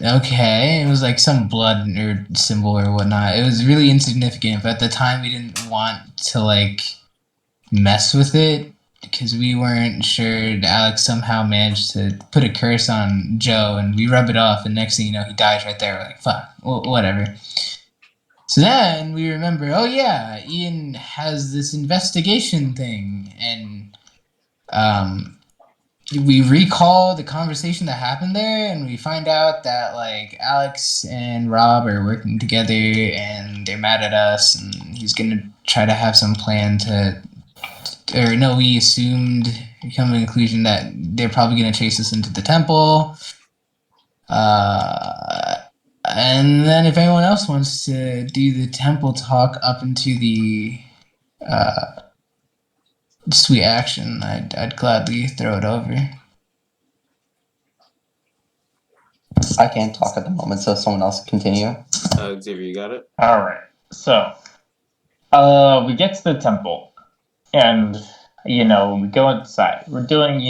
B: Okay. It was like some blood or symbol or whatnot. It was really insignificant, but at the time we didn't want to like mess with it because we weren't sure Alex somehow managed to put a curse on Joe and we rub it off and next thing you know he dies right there. We're like, fuck, whatever. So then we remember, oh yeah, Ian has this investigation thing and um we recall the conversation that happened there and we find out that like Alex and Rob are working together and they're mad at us and he's gonna try to have some plan to or no, we assumed come to the conclusion that they're probably gonna chase us into the temple. And then if anyone else wants to do the temple talk up into the uh, sweet action, I'd gladly throw it over.
D: I can't talk at the moment, so someone else continue.
A: Xavier, you got it?
E: Alright, so we get to the temple, and we go inside. We're doing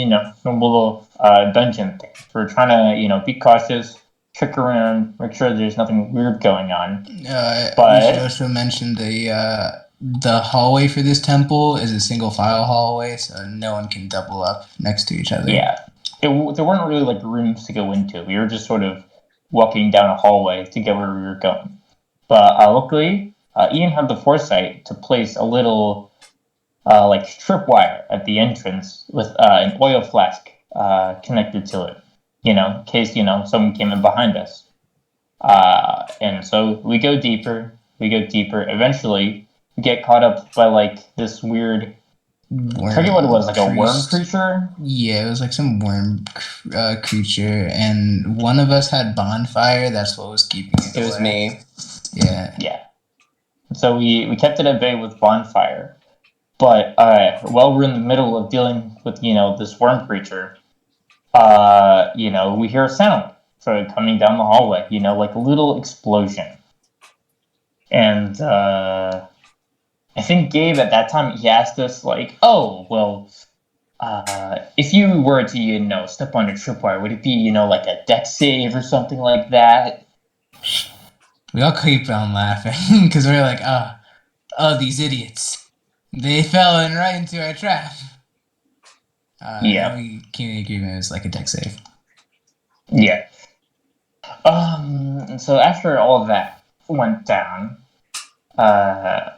E: normal dungeon things. We're trying to be cautious, check around, make sure there's nothing weird going on.
B: We should also mention the hallway for this temple is a single file hallway, so no one can double up next to each other.
E: Yeah, there weren't really like rooms to go into. We were just sort of walking down a hallway to get where we were going. But luckily, Ian had the foresight to place a little like tripwire at the entrance with an oil flask connected to it, in case someone came in behind us. And so we go deeper. Eventually, we get caught up by like this weird. I forget what it was, like a worm creature?
B: Yeah, it was like some worm creature, and one of us had bonfire, that's what was keeping it away.
D: It was me.
B: Yeah.
E: Yeah. So we kept it at bay with bonfire. But while we're in the middle of dealing with, this worm creature, we hear a sound sort of coming down the hallway, like a little explosion. And I think Gabe at that time, he asked us like, oh, well, if you were to, step on a tripwire, would it be, like a dex save or something like that?
B: We all keep on laughing because we're like, oh, these idiots. They fell in right into our trap.
E: Yeah.
B: We came to the agreement it was like a dex save.
E: Yeah. So after all of that went down,
B: I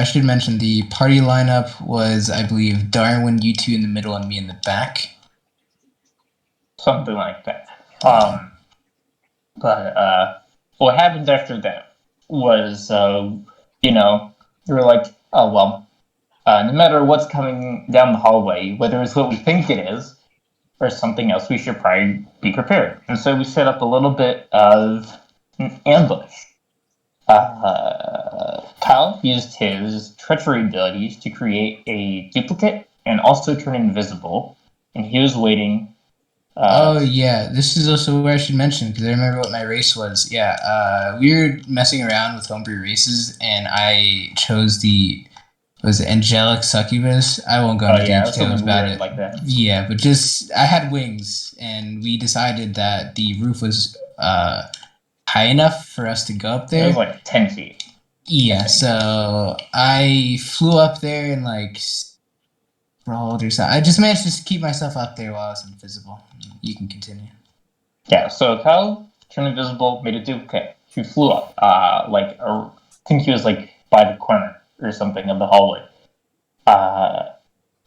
B: should mention the party lineup was, I believe, Darwin, you two in the middle, and me in the back.
E: Something like that. But what happened after that was, we were like, oh, well, no matter what's coming down the hallway, whether it's what we think it is or something else, we should probably be prepared. And so we set up a little bit of an ambush. Kyle used his treachery abilities to create a duplicate and also turn invisible, and he was waiting.
B: Oh yeah, this is also where I should mention because I remember what my race was. Yeah, we were messing around with homebrew races, and I chose was it angelic succubus? I won't go into details about it.
E: Like that.
B: Yeah, but just I had wings, and we decided that the roof was high enough for us to go up there.
E: It was like 10 feet.
B: Yeah, so I flew up there and like sprawled or something. I just managed to keep myself up there while I was invisible. You can continue.
E: Yeah, so Kyle turned invisible, made a duplicate. He flew up, I think he was like by the corner or something of the hallway.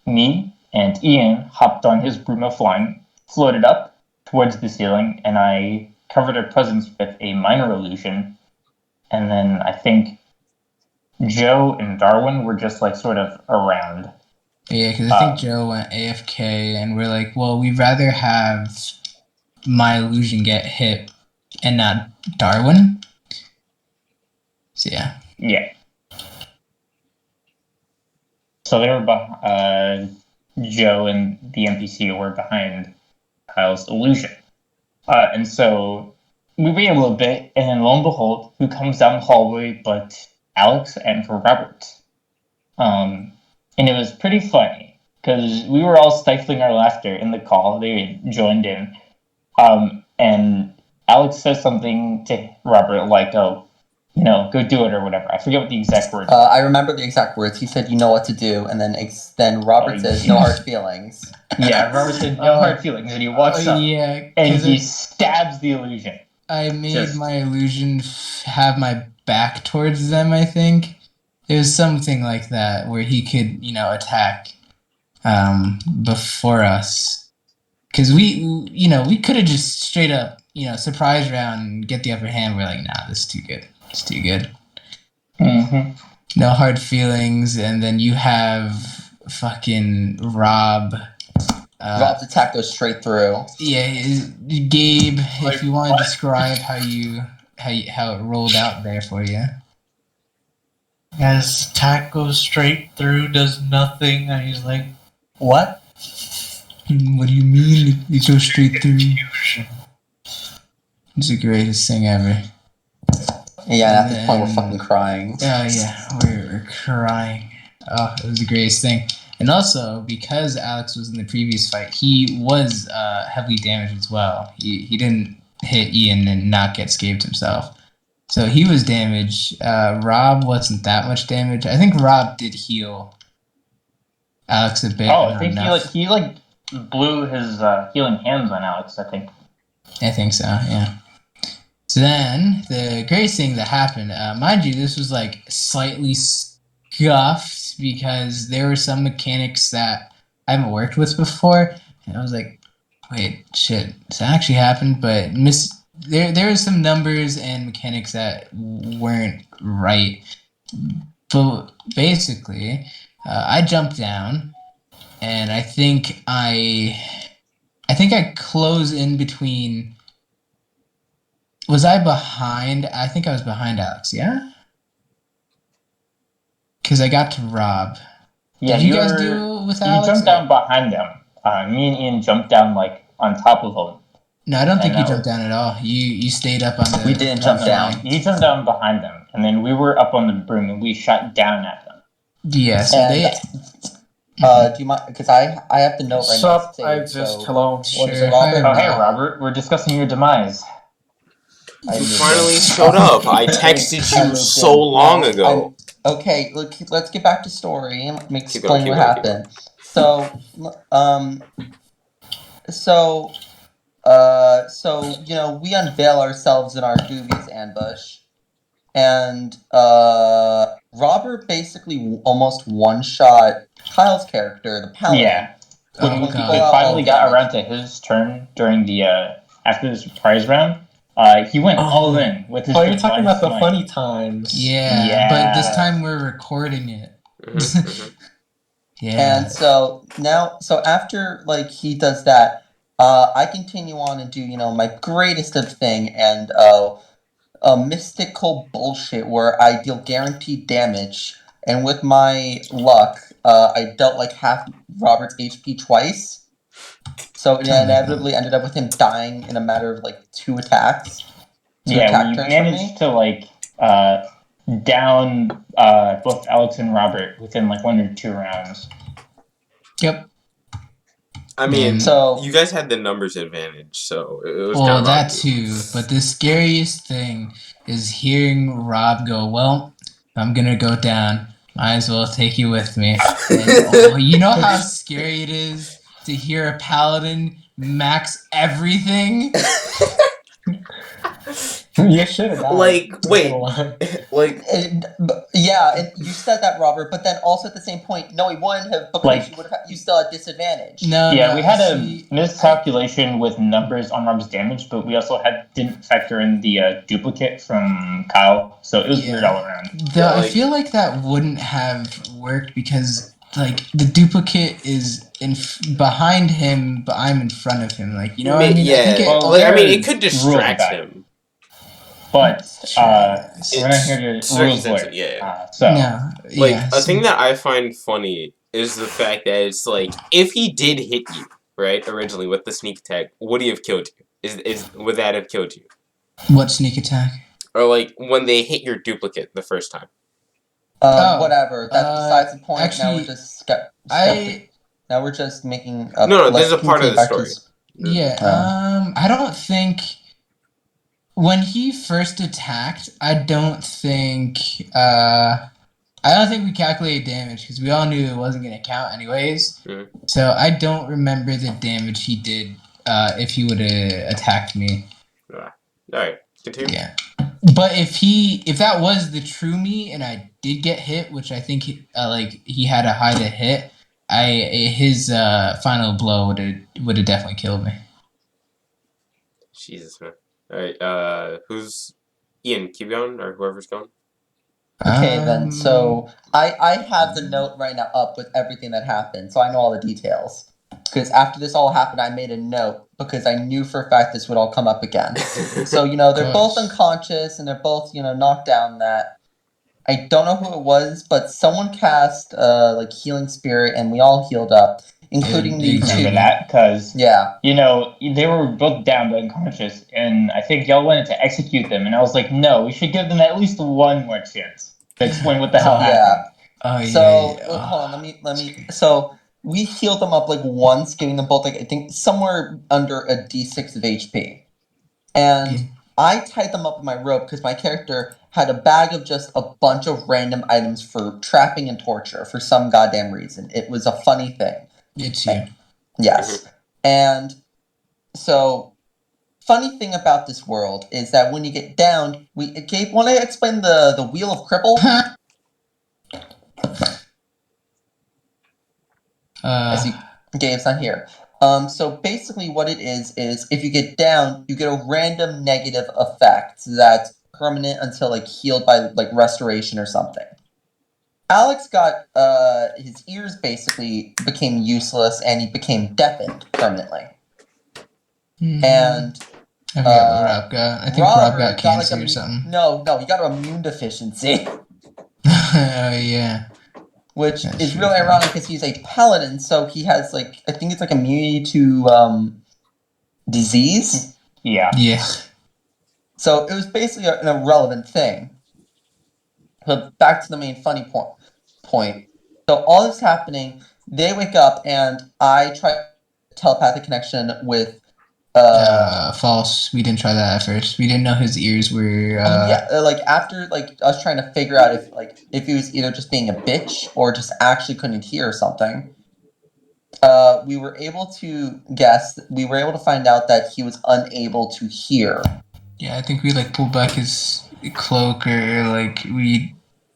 E: Me and Ian hopped on his broom of flying, floated up towards the ceiling, and I covered our presence with a minor illusion. And then I think Joe and Darwin were just like sort of around.
B: Yeah, because I think Joe went AFK, and we're like, well, we'd rather have my illusion get hit and not Darwin. So yeah.
E: Yeah. So they were Joe and the NPC were behind Kyle's illusion. And so we wait a little bit, and then lo and behold, who comes down the hallway but Alex and Robert. And it was pretty funny because we were all stifling our laughter in the call. They joined in. And Alex says something to Robert like, "Oh, go do it," or whatever. I forget what the exact words.
D: I remember the exact words. He said, "You know what to do," and then Robert says, "No hard feelings."
E: Yeah, Robert said, "No hard feelings," and he walks up
B: Yeah,
E: and
B: 'cause
E: he stabs the illusion.
B: I made
E: Just-
B: my illusion have my back towards them, I think. It was something like that, where he could, attack before us. Because we could have just straight up, surprise round and get the upper hand. We're like, nah, this is too good. It's too good.
E: Mm-hmm.
B: No hard feelings, and then you have fucking Rob.
D: Rob's attack goes straight through.
B: Yeah, Gabe.
C: Like,
B: if you want to
C: what?
B: describe how it rolled out there for you.
C: His attack goes straight through, does nothing, and he's like, what?
B: What do you mean? It goes straight through.
C: Confusion.
B: It's the greatest thing ever.
D: Yeah, and at
B: And
D: this point we're
B: then-
D: fucking crying.
B: Oh yeah, we're crying. Oh, it was the greatest thing. And also, because Alex was in the previous fight, he was heavily damaged as well. He didn't hit Ian and not get scathed himself. So he was damaged. Rob wasn't that much damage. I think Rob did heal Alex a bit.
E: Oh,
B: not
E: I think
B: enough.
E: he blew his healing hands on Alex. I think.
B: I think so, yeah. So then, the greatest thing that happened, mind you, this was like slightly scuffed because there were some mechanics that I haven't worked with before, and I was like, wait, shit, does that actually happen? But there were some numbers and mechanics that weren't right. But basically, I jumped down, and I think I close in between. Was I behind? I think I was behind Alex. Yeah, because I got to Rob.
E: Yeah,
B: Did you guys do it with
E: You
B: Alex?
E: jumped down behind them. Me and Ian jumped down on top of him.
B: No, I don't think
E: And
B: you
E: that
B: jumped down at all. You stayed up on the.
D: We didn't jump
E: No,
D: down.
E: You jumped down behind them, and then we were up on the broom and we shot down at them.
B: Yeah, so
D: And,
B: they.
D: do you mind? Because I have the note right
F: Sup,
D: now.
F: I
D: saved,
F: exist.
D: so-
F: Hello. What
B: Sure.
F: is it?
D: Robert?
E: Oh, hey, Robert, we're discussing your demise.
A: You finally showed up. I texted you so long ago.
D: Okay, let's get back to story and let me
A: Keep
D: explain
A: going,
D: what
A: keep going,
D: happened. So we unveil ourselves in our Doobies ambush, and Robert basically almost one-shot Kyle's character, the Paladin.
E: Yeah. When
B: Oh,
E: we
B: God.
E: finally got around to his turn during the after the surprise round, he went all in with his.
F: Oh, you're talking about the
E: Divine
F: funny times.
B: Yeah,
E: Yeah.
B: but this time we're recording it. Yeah.
D: And so after he does that, I continue on and do my greatest of thing and a mystical bullshit where I deal guaranteed damage, and with my luck, I dealt half Robert's HP twice. So it inevitably ended up with him dying in a matter of 2 attacks.
E: Yeah, we managed to down both Alex and Robert within 1 or 2 rounds.
B: Yep.
A: I mean,
D: So
A: you guys had the numbers advantage, so it was
B: Well,
A: kind of
B: that
A: on you.
B: too. But the scariest thing is hearing Rob go, well, if I'm going to go down, might as well take you with me. And, you know how scary it is to hear a paladin max everything?
F: You should have.
A: Wait,
D: and you said that, Robert, but then also at the same point, no, he wouldn't have because you still had disadvantage.
B: No,
E: Yeah,
B: no,
E: we had
B: see,
E: a miscalculation with numbers on Rob's damage, but we also didn't factor in the duplicate from Kyle, so it was weird all around.
B: I feel like that wouldn't have worked because the duplicate is behind him, but I'm in front of him. You know what I mean?
A: Yeah,
B: I think
A: it could distract him.
E: But we're not
A: It's
E: here to
A: certain
E: rules
A: sense,
E: lawyer.
A: yeah.
B: a
A: thing that I find funny is the fact that it's if he did hit you, right, originally with the sneak attack, would he have killed you? Would that have killed you?
B: What sneak attack?
A: Or when they hit your duplicate the first time?
D: Whatever. That's besides the point.
B: Actually,
D: now we're just skeptic. Now we're just making up.
A: No, this
D: let's
A: is a part of
D: continue
A: the
D: back to
A: story.
D: this-
B: Yeah. I don't think when he first attacked, I don't think we calculated damage because we all knew it wasn't going to count anyways.
A: Mhm.
B: So I don't remember the damage he did if he would have attacked me.
A: All right, continue.
B: Yeah. But if that was the true me and I did get hit, which I think he had a high to hit, his final blow would have definitely killed me.
A: Jesus, man. All right, who's Ian? Keep going, or whoever's going.
D: Okay, then. So I have the note right now up with everything that happened, so I know all the details. Because after this all happened, I made a note because I knew for a fact this would all come up again. So they're both
B: course.
D: unconscious and they're both knocked down. That I don't know who it was, but someone cast like healing spirit, and we all healed up, including
B: Yeah,
D: the two.
E: Remember that? Because,
D: Yeah.
E: they were both down to unconscious, and I think y'all wanted to execute them, and I was like, no, we should give them at least one more chance to explain what the hell happened.
B: Oh
D: So
B: yeah.
D: hold on, let me. So we healed them up like once, giving them both like I think somewhere under a D6 of HP, and
B: Yeah.
D: I tied them up in my rope because my character had a bag of just a bunch of random items for trapping and torture for some goddamn reason. It was a funny thing.
B: It's you.
D: Yes, and so funny thing about this world is that when you get down, Gabe, want to explain the wheel of cripple? I see Gabe's not here. So basically what it is if you get down, you get a random negative effect that's permanent until like healed by like restoration or something. Alex got his ears basically became useless and he became deafened permanently. And
B: I forgot what Rob got. I think Rob got cancer or something.
D: No, he got an immune deficiency.
B: Oh yeah.
D: Which
B: That's
D: is
B: true,
D: really
B: yeah.
D: ironic because he's a paladin, so he has like I think it's like immunity to disease.
E: Yeah.
B: Yeah.
D: So it was basically an irrelevant thing. But back to the main funny point. So all this happening, they wake up and I try telepathic connection with
B: False. We didn't try that at first. We didn't know his ears were.
D: like after like us trying to figure out if he was either just being a bitch or just actually couldn't hear or something. We were able to find out that he was unable to hear.
B: Yeah, I think we like pulled back his cloak or like we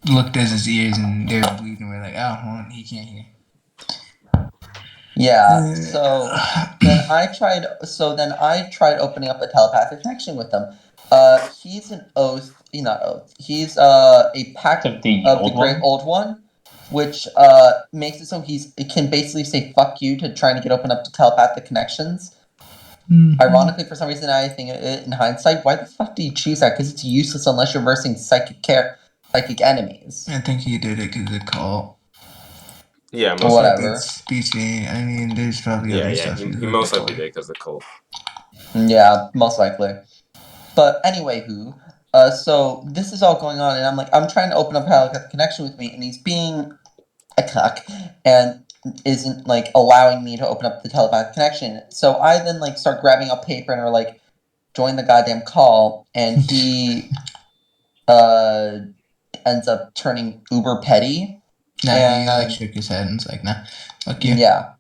B: looked at his ears and they were bleeding. We're like, oh, well, he can't hear.
D: Yeah. So then I tried opening up a telepathic connection with him. He's an oath. Not oath. He's a pact
E: Of the
D: of
E: old
D: the Great
E: one?
D: Old One, which makes it so it can basically say "fuck you" to trying to get open up to telepathic connections.
B: Mm-hmm.
D: Ironically, for some reason, I think in hindsight, why the fuck do you choose that? Because it's useless unless you're versing psychic enemies.
B: I think he did it because of the call.
A: Yeah, most
D: Whatever.
B: Speeching. I mean, there's probably other stuff.
A: He most likely did because of the cold.
D: Yeah, most likely. But anyway, so this is all going on, and I'm trying to open up a connection with me, and he's being a cuck, and isn't like allowing me to open up the telepathic connection. So I then like start grabbing a paper and we're like, join the goddamn call, and he ends up turning uber petty.
B: Nah, he like shook his head and was like, nah, fuck you.
D: Yeah.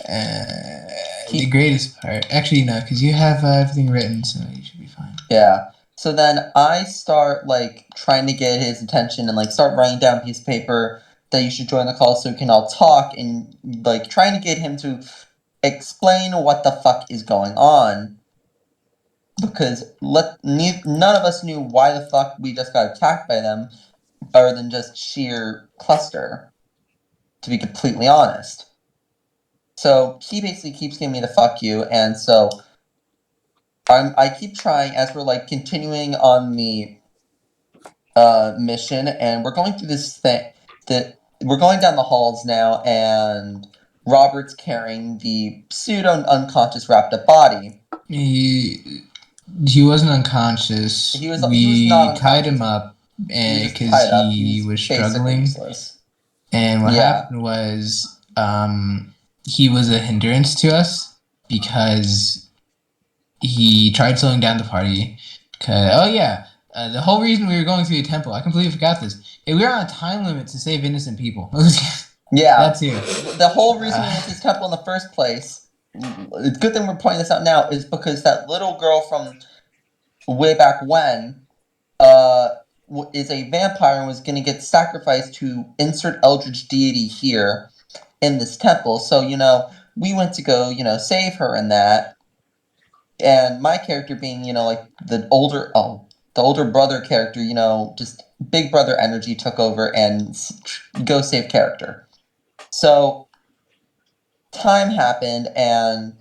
B: The greatest part. Actually, no, because you have everything written, so you should be fine.
D: Yeah. So then I start like trying to get his attention and like start writing down a piece of paper that you should join the call so we can all talk and like trying to get him to explain what the fuck is going on. Because none of us knew why the fuck we just got attacked by them other than just sheer cluster, to be completely honest. So he basically keeps giving me the fuck you, and so I keep trying as we're like continuing on the mission, and we're going through this thing that we're going down the halls now, and Robert's carrying the pseudo unconscious wrapped up body.
B: He wasn't unconscious.
D: He was not
B: We
D: unconscious.
B: tied him up because he was struggling.
D: Useless.
B: And what happened was he was a hindrance to us because he tried slowing down the party. The whole reason we were going through the temple, I completely forgot this. We were on a time limit to save innocent people.
D: Yeah.
B: That's it.
D: The whole reason we went to this temple in the first place, it's a good thing we're pointing this out now, is because that little girl from way back when is a vampire and was going to get sacrificed to insert eldritch deity here in this temple. So, we went to go, save her and that. And my character being, like the older brother character, just big brother energy took over and go save character. So time happened and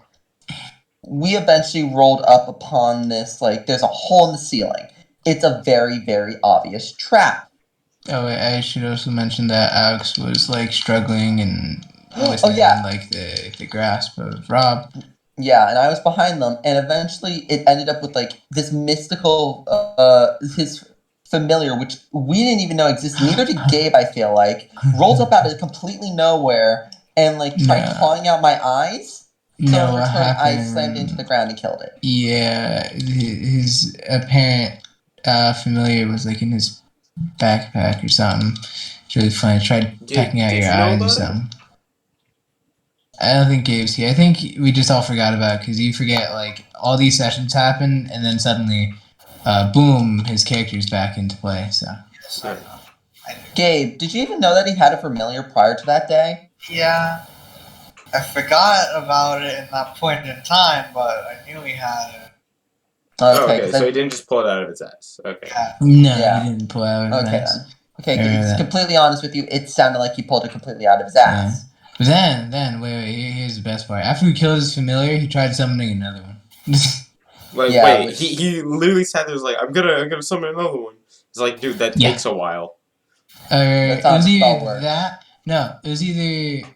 D: we eventually rolled up upon this, like, there's a hole in the ceiling. It's a very, very obvious trap.
B: Oh, I should also mention that Alex was like struggling and within like the grasp of Rob.
D: Yeah, and I was behind them, and eventually it ended up with like this mystical, his familiar, which we didn't even know existed. Neither did Gabe. I feel like rolls up out of completely nowhere and like tried clawing out my eyes. So in return, I slammed into the ground and killed it.
B: Yeah, his apparent familiar was like in his backpack or something. It's really funny. Tried pecking out your eyes or something. I don't think Gabe's here. I think we just all forgot about it because you forget like all these sessions happen and then suddenly, boom, his character's back into play. So.
C: Yes, I know.
D: Gabe, did you even know that he had a familiar prior to that day?
C: Yeah. I forgot about it in that point in time, but I knew he had it.
A: Okay, so he didn't just pull it out of his ass. Okay.
C: Yeah.
B: No, he didn't pull it out of his ass.
D: Okay, to be completely honest with you, it sounded like he pulled it completely out of his ass.
B: Yeah. But then, wait, here's the best part. After we killed his familiar, he tried summoning another one.
A: He literally sat there, was like, I'm gonna summon another one. It's like, dude, that takes a while.
B: It was either that. No, it was either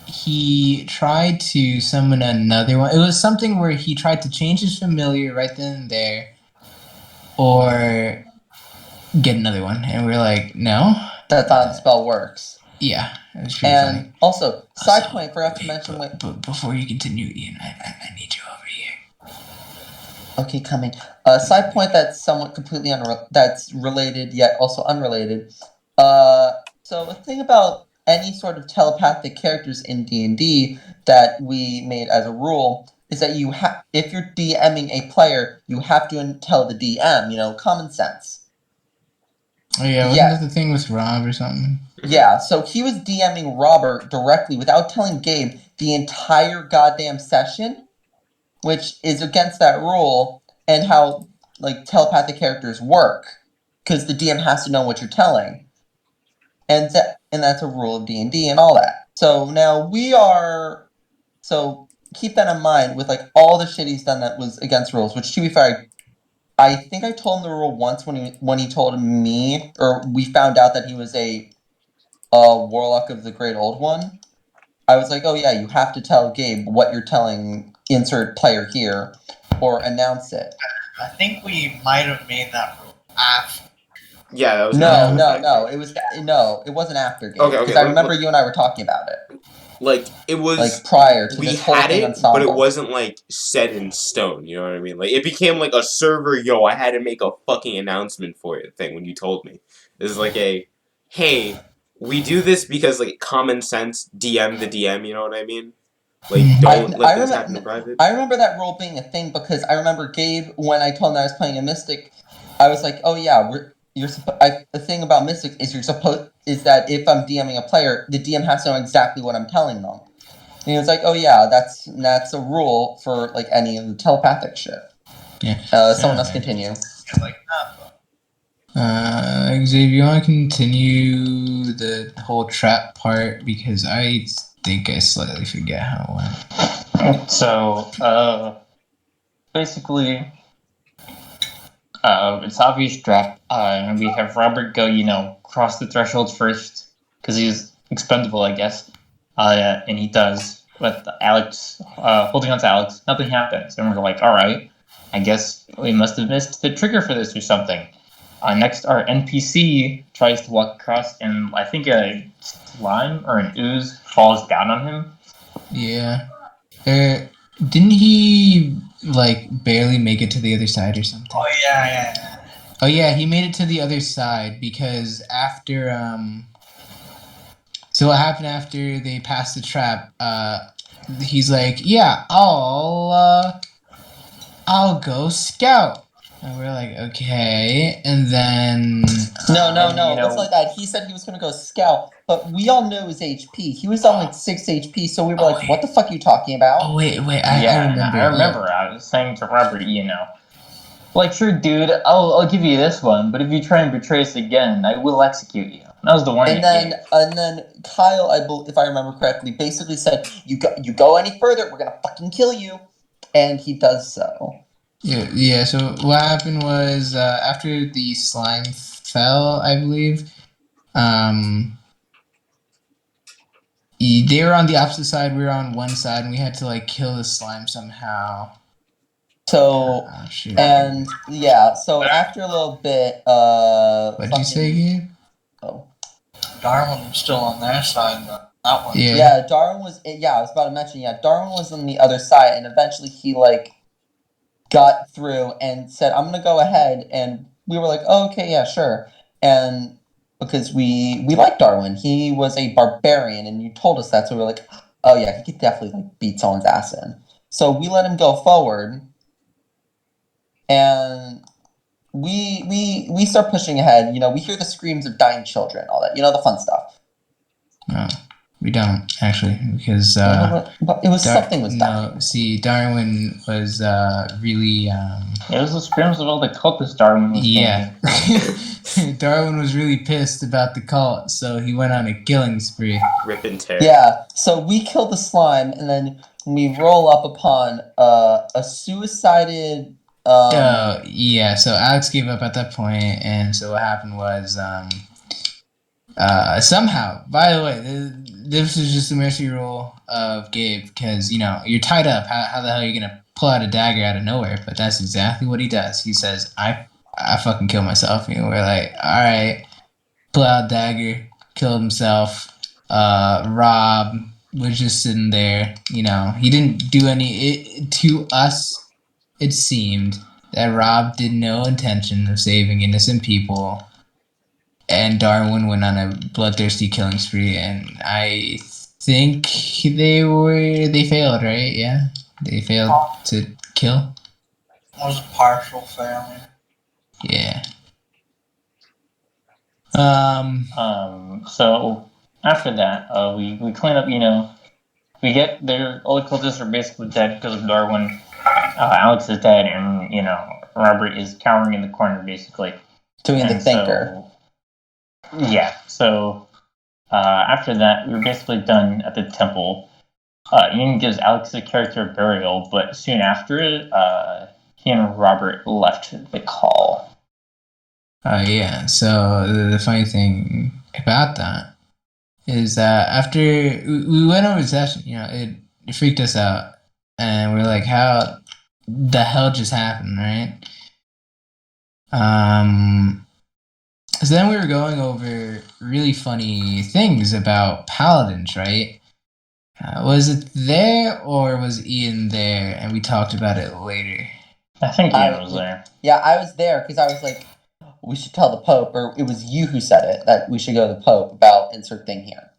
B: he tried to summon another one. It was something where he tried to change his familiar right then and there, or get another one, and we're like, no.
D: That's how the spell works.
B: Yeah, it was pretty funny.
D: Also, side point, forgot to mention.
B: But before you continue, Ian, I need you over here.
D: Okay, coming. Side point that's somewhat completely that's related yet also unrelated. So a thing about any sort of telepathic characters in D&D that we made as a rule is that if you're DMing a player, you have to tell the DM. Common sense.
B: Oh yeah, wasn't that the thing with Rob or something?
D: Yeah, so he was DMing Robert directly without telling Gabe the entire goddamn session, which is against that rule and how like telepathic characters work, because the DM has to know what you're telling, and that's a rule of D&D and all that. So now so keep that in mind with like all the shit he's done that was against rules. Which, to be fair, I think I told him the rule once when he told me, or we found out that he was a warlock of the Great Old One. I was like, oh yeah, you have to tell Gabe what you're telling insert player here, or announce it.
C: I think we might have made that rule after.
A: Yeah, that was
D: no. It wasn't after Gabe.
A: Okay.
D: Because I remember you and I were talking about it.
A: Like it was
D: like prior to this whole thing ensemble.
A: But it wasn't like set in stone. You know what I mean? Like it became like a server. I had to make a fucking announcement for it thing when you told me. It was like hey, we do this because like common sense. DM the DM. You know what I mean? Like don't let this happen in private.
D: I remember that role being a thing because I remember Gabe when I told him that I was playing a mystic. I was like, oh yeah, the thing about mystics is that if I'm DMing a player, the DM has to know exactly what I'm telling them. And he was like, oh yeah, that's a rule for like any of the telepathic shit.
B: Yeah.
D: Someone else continue.
B: Xavier, you want to continue the whole trap part because I think I slightly forget how it went.
E: So, basically, it's obvious trap. We have Robert go, cross the thresholds first because he's expendable, I guess. And he does with Alex, holding on to Alex. Nothing happens, and we're like, all right, I guess we must have missed the trigger for this or something. Next, our NPC tries to walk across, and I think a slime or an ooze falls down on him.
B: Yeah. Didn't he like barely make it to the other side or something?
C: Oh yeah.
B: Oh yeah, he made it to the other side because after. So what happened after they passed the trap? He's like, yeah, I'll go scout. And we're like, okay. And then
D: No,
E: And,
D: no,
E: you know-
D: it's like that. He said he was gonna go scout, but we all know his HP. He was on like 6 HP, so we were
B: Oh,
D: like, "What the fuck are you talking about?"
B: oh wait, I
E: yeah,
B: remember.
E: I remember. I was saying to Robert, like, sure, dude, I'll give you this one, but if you try and betray us again, I will execute you. That was the warning.
D: And then Kyle, if I remember correctly, basically said, you go any further, we're gonna fucking kill you," and he does so.
B: Yeah. So what happened was after the slime fell, I believe. They were on the opposite side. We were on one side, and we had to like kill the slime somehow.
D: So
B: Oh, shoot.
D: and yeah, so after a little bit,
B: What did you say, Gabe?
D: Oh.
C: Darwin was still on their side. That one.
B: Yeah.
D: Yeah, Darwin was. Yeah, I was about to mention. Yeah, Darwin was on the other side, and eventually he like got through and said, "I'm gonna go ahead," and we were like, "Oh, okay, yeah, sure." And because we like Darwin, he was a barbarian, and you told us that, so we were like, "Oh yeah, he could definitely like beat someone's ass in." So we let him go forward, and we start pushing ahead. You know, we hear the screams of dying children, all that. You know, the fun stuff.
B: No, we don't actually because
D: But it was something was dying.
B: no. See, Darwin was really
E: It was the screams of all the cultists Darwin was
B: yeah.
E: thinking.
B: Darwin was really pissed about the cult, so he went on a killing spree.
A: Rip and tear.
D: Yeah, so we kill the slime, and then we roll up upon a suicided.
B: Yeah. So Alex gave up at that point, and so what happened was somehow. By the way, this is just a mercy roll of Gabe because you're tied up. How the hell are you gonna pull out a dagger out of nowhere? But that's exactly what he does. He says, "I fucking kill myself." And we're like, "All right." Pull out dagger, killed himself. Rob was just sitting there. He didn't do any. To us, it seemed that Rob did no intention of saving innocent people, and Darwin went on a bloodthirsty killing spree. And I think they failed, right? Yeah, they failed to kill.
C: It was a partial failure.
B: Yeah.
E: So after that, we clean up. We get there. All the cultists are basically dead because of Darwin. Alex is dead, and Robert is cowering in the corner, basically
D: Doing the thinker.
E: Yeah. So after that, we were basically done at the temple. Ian gives Alex's character burial, but soon after it, he and Robert left the call.
B: Yeah. So the funny thing about that is that after we went over the session, it freaked us out, and we're like, "How the hell just happened?" Right? So then we were going over really funny things about paladins, right? Was it there or was Ian there? And we talked about it later.
E: I think Ian was there.
D: Yeah, I was there because I was like, we should tell the Pope, or it was you who said it, that we should go to the Pope about insert thing here.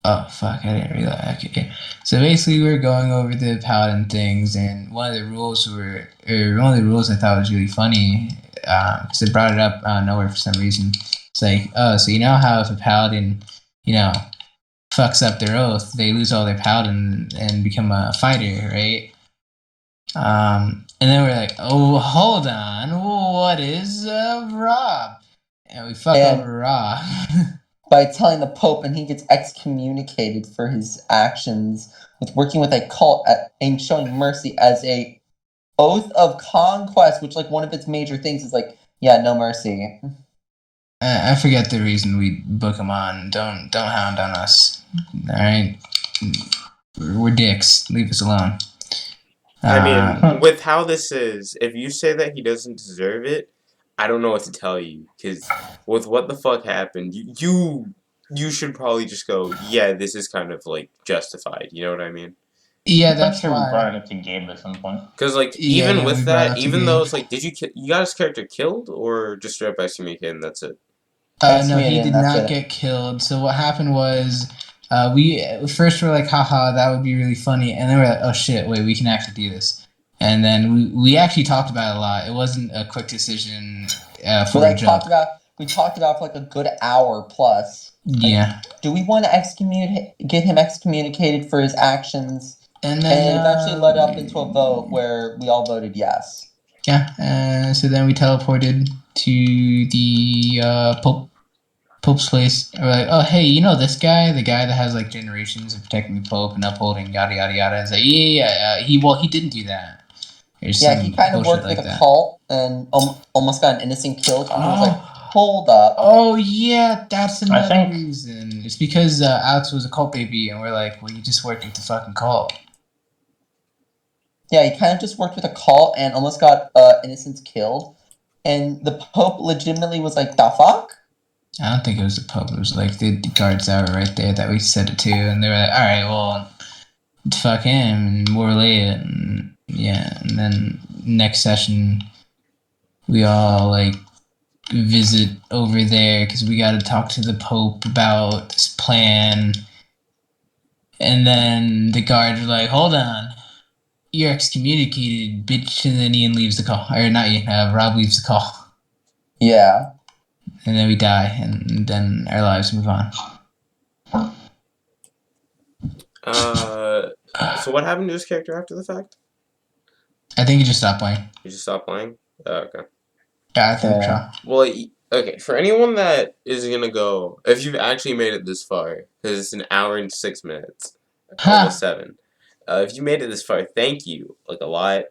B: Oh fuck! I didn't realize. Okay, so basically, we were going over the paladin things, and one of the rules I thought was really funny because it brought it up out of nowhere for some reason. It's like, oh, so how if a paladin, fucks up their oath, they lose all their paladin and become a fighter, right? And then we're like, oh, hold on, what is Rob? And we fuck over Rob.
D: By telling the Pope, and he gets excommunicated for his actions with working with a cult and showing mercy as a oath of conquest, which like one of its major things is like, yeah, no mercy.
B: I forget the reason we book him on. Don't hound on us. All right, we're dicks. Leave us alone.
A: I mean, with how this is, if you say that he doesn't deserve it, I don't know what to tell you. Because with what the fuck happened, you should probably just go, yeah, this is kind of like justified. You know what I mean?
B: Yeah,
E: I'm pretty
B: that's
E: sure we brought
B: why.
E: it up to Gabe at some point.
A: Because like
B: Yeah,
A: even
B: yeah, we
A: with
B: brought
A: that,
B: up to
A: even though
B: Gabe.
A: it's like, did you got his character killed or just straight up excommunicated and that's it?
B: No, he
D: Excommunicated,
B: did
D: and that's
B: not
D: it.
B: get killed. So what happened was, we first were like, haha, that would be really funny, and then we're like, oh shit, wait, we can actually do this. And then we actually talked about it a lot. It wasn't a quick decision
D: We
B: for a
D: like
B: joke.
D: we talked about for like a good hour plus.
B: Yeah,
D: Do we want to get him excommunicated for his actions?
B: and
D: And
B: then
D: it eventually led up into a vote where we all voted yes.
B: yeah, so then we teleported to the Pope's place. And we're like, oh hey, you know this guy, the guy that has like generations of protecting the Pope and upholding yada yada yada. It's like he didn't do that. There's
D: Yeah,
B: some
D: he kind of
B: bullshit
D: worked
B: like
D: with a
B: that.
D: cult and almost got an innocent killed. And he was like,
B: Oh,
D: hold up.
B: oh yeah, that's another
E: think-
B: reason. It's because Alex was a cult baby, and we're like, well, you just worked with the fucking cult.
D: Yeah, he kind of just worked with a cult and almost got innocents killed. And the Pope legitimately was like, the fuck?
B: I don't think it was the Pope. It was like the guards that were right there that we said it to, and they were like, all right, well, fuck him, and we'll relay it, and yeah, and then next session, we all like visit over there because we got to talk to the Pope about this plan. And then the guards were like, hold on, you're excommunicated, bitch. And then Ian leaves the call. Or not Ian, Rob leaves the call.
D: Yeah.
B: And then we die, and then our lives move on.
A: So what happened to his character after the fact?
B: I think he just stopped playing.
A: He just stopped playing? Okay.
B: Yeah, I think
D: Yeah.
B: so.
A: Well, okay, for anyone that is gonna go, if you've actually made it this far, because it's an hour and 6 minutes, almost 7. If you made it this far, thank you, like, a lot.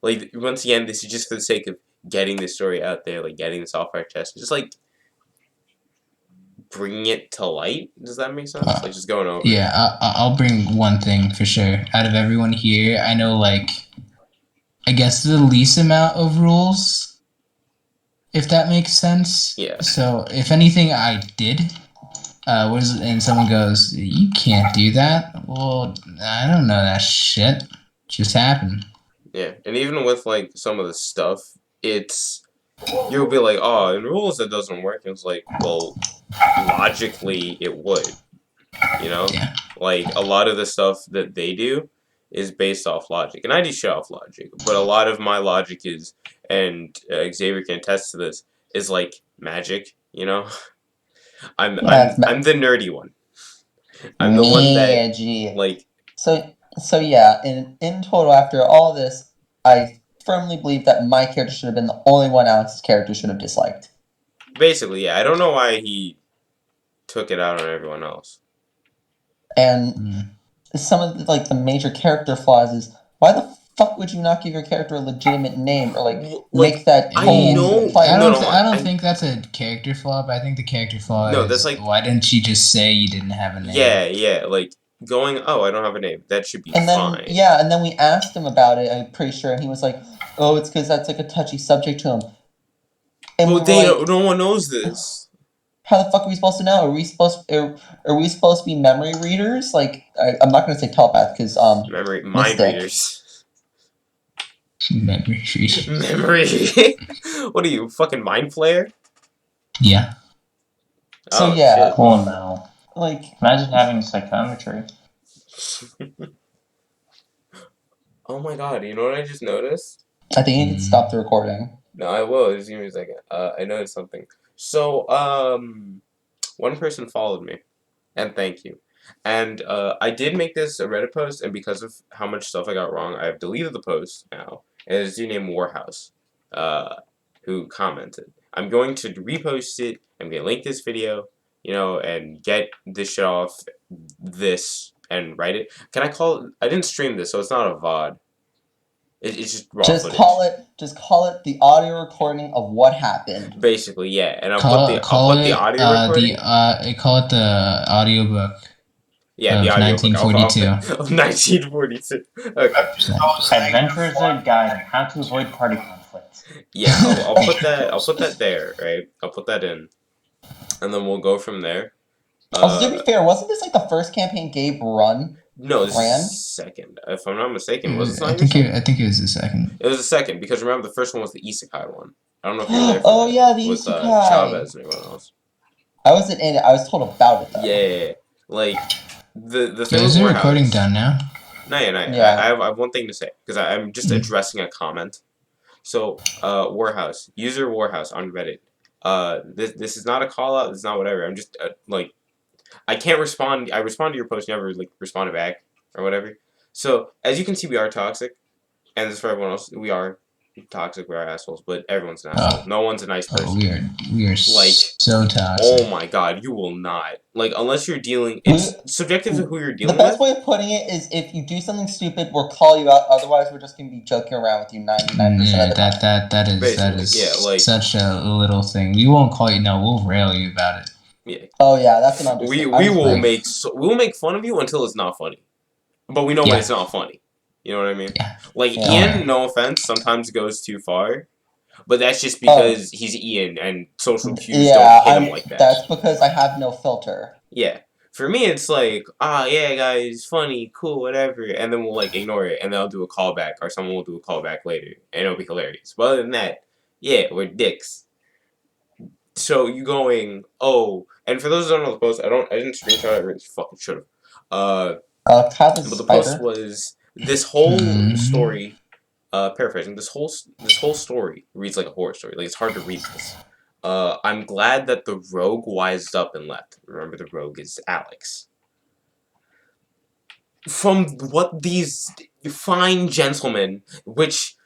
A: Like, once again, this is just for the sake of getting this story out there, like, getting this off our chest, just, like, bringing it to light. Does that make sense? Like, just going over it.
B: Yeah, I'll bring one thing for sure. Out of everyone here, I know, like, I guess the least amount of rules, if that makes sense.
A: Yeah.
B: So, if anything I did, and someone goes, you can't do that. Well, I don't know that shit. Just happened.
A: Yeah, and even with, like, some of the stuff, you'll be like, oh, in rules it doesn't work. And it's like, well, logically it would. You know?
B: Yeah.
A: Like, a lot of the stuff that they do is based off logic. And I do show off logic. But a lot of my logic is, and Xavier can attest to this, is like magic, you know? I'm the nerdy one. I'm the one that,
D: Magic.
A: like...
D: So yeah, in total, after all this, I firmly believe that my character should have been the only one Alex's character should have disliked.
A: Basically, yeah. I don't know why he took it out on everyone else.
D: And some of the major character flaws is, why the fuck would you not give your character a legitimate name or make that
A: I
D: whole
A: know-
D: fight?
B: I
A: No,
B: don't think that's a character flaw, but I think the character flaw
A: No,
B: is,
A: that's like-
B: why didn't you just say you didn't have a name?
A: Yeah, like, going, oh, I don't have a name. That should be
D: And then
A: fine.
D: and then we asked him about it, I'm pretty sure, and he was like, oh, it's because that's like a touchy subject to him. And
A: Well,
D: we were like,
A: no one knows this.
D: how the fuck are we supposed to know? Are we supposed to be memory readers? Like, I'm not gonna say telepath because mind
A: Mind readers.
B: Memory readers.
A: Memory. What are you, fucking mind flayer?
B: Yeah.
D: So
A: Oh,
D: yeah,
A: shit.
E: Oh no.
D: like
E: Imagine having psychometry.
A: Oh my god, you know what I just noticed?
D: I think you can stop the recording.
A: No, I will. Just give me a second. I noticed something. So, one person followed me, and thank you. And I did make this a Reddit post, and because of how much stuff I got wrong, I have deleted the post now. And there's a dude named Warhouse, who commented. I'm going to repost it. I'm gonna link this video, and get this shit off this and write it. Can I call it? I didn't stream this, so it's not a VOD. It's just raw
D: Just
A: footage.
D: call it the audio recording of what happened.
A: Basically, yeah. And I'll
B: Call
A: put
B: it
A: the audio recording.
B: call it the audiobook.
A: Yeah,
B: of
A: the audio
B: 1942.
A: of 1942. Okay.
E: Adventurer's Guide on How to Avoid Party Conflict.
A: Yeah, I'll put that there, right? I'll put that in. And then we'll go from there.
D: Also, to be fair, wasn't this like the first campaign Gabe
A: No, this
D: ran?
A: is second. If I'm not mistaken, was this not
B: I
A: your
B: think
A: second?
B: I think it was the second.
A: It was the second because remember the first one was the Isekai one. I don't know if you were there for
D: Oh
A: that
D: yeah, the
A: with
D: Isekai.
A: Chavez and everyone else.
D: I wasn't in it. I was told about it though.
A: Yeah, like the thing
B: Yeah,
A: with
B: is the recording
A: Warehouse.
B: done now?
A: No, yeah, no, yeah.
D: Yeah.
A: I have one thing to say because I'm just addressing a comment. So, Warhouse, user Warhouse on Reddit. This is not a call out. This is not whatever. I'm just like, I can't respond. I respond to your post, you never like responded back or whatever. So as you can see, we are toxic, and this is for everyone else. We are toxic. We are assholes, but everyone's an asshole. No one's a nice
B: Oh,
A: person.
B: we are
A: Like,
B: so toxic.
A: oh my god, you will not like unless you're dealing. It's subjective to who you're
D: The
A: dealing
D: best
A: with.
D: way of putting it is if you do something stupid, we'll call you out. Otherwise, we're just gonna be joking around with you 99%
B: Yeah,
D: of the time.
B: that is
A: Basically, yeah, like
B: such a little thing. We won't call you. No, we'll rail you about it.
A: yeah.
D: Oh yeah, that's an
A: We
D: understatement.
A: we will make fun of you until it's not funny, but we know when
B: Yeah.
A: it's not funny. You know what I mean?
B: Yeah.
A: Like
D: Yeah.
A: Ian, no offense, sometimes goes too far, but that's just because he's Ian and social cues don't hit him like that.
D: That's because I have no filter.
A: Yeah. For me, it's like, yeah, guys, funny, cool, whatever, and then we'll like ignore it, and then I'll do a callback, or someone will do a callback later, and it'll be hilarious. But other than that, yeah, we're dicks. So you going, oh, and for those who don't know the post, I didn't screenshot it. I really fucking should have.
D: Cat is
A: But the
D: spider.
A: post was this whole story. Paraphrasing, this whole story reads like a horror story. Like it's hard to read this. I'm glad that the rogue wised up and left. Remember, the rogue is Alex. From what these fine gentlemen, which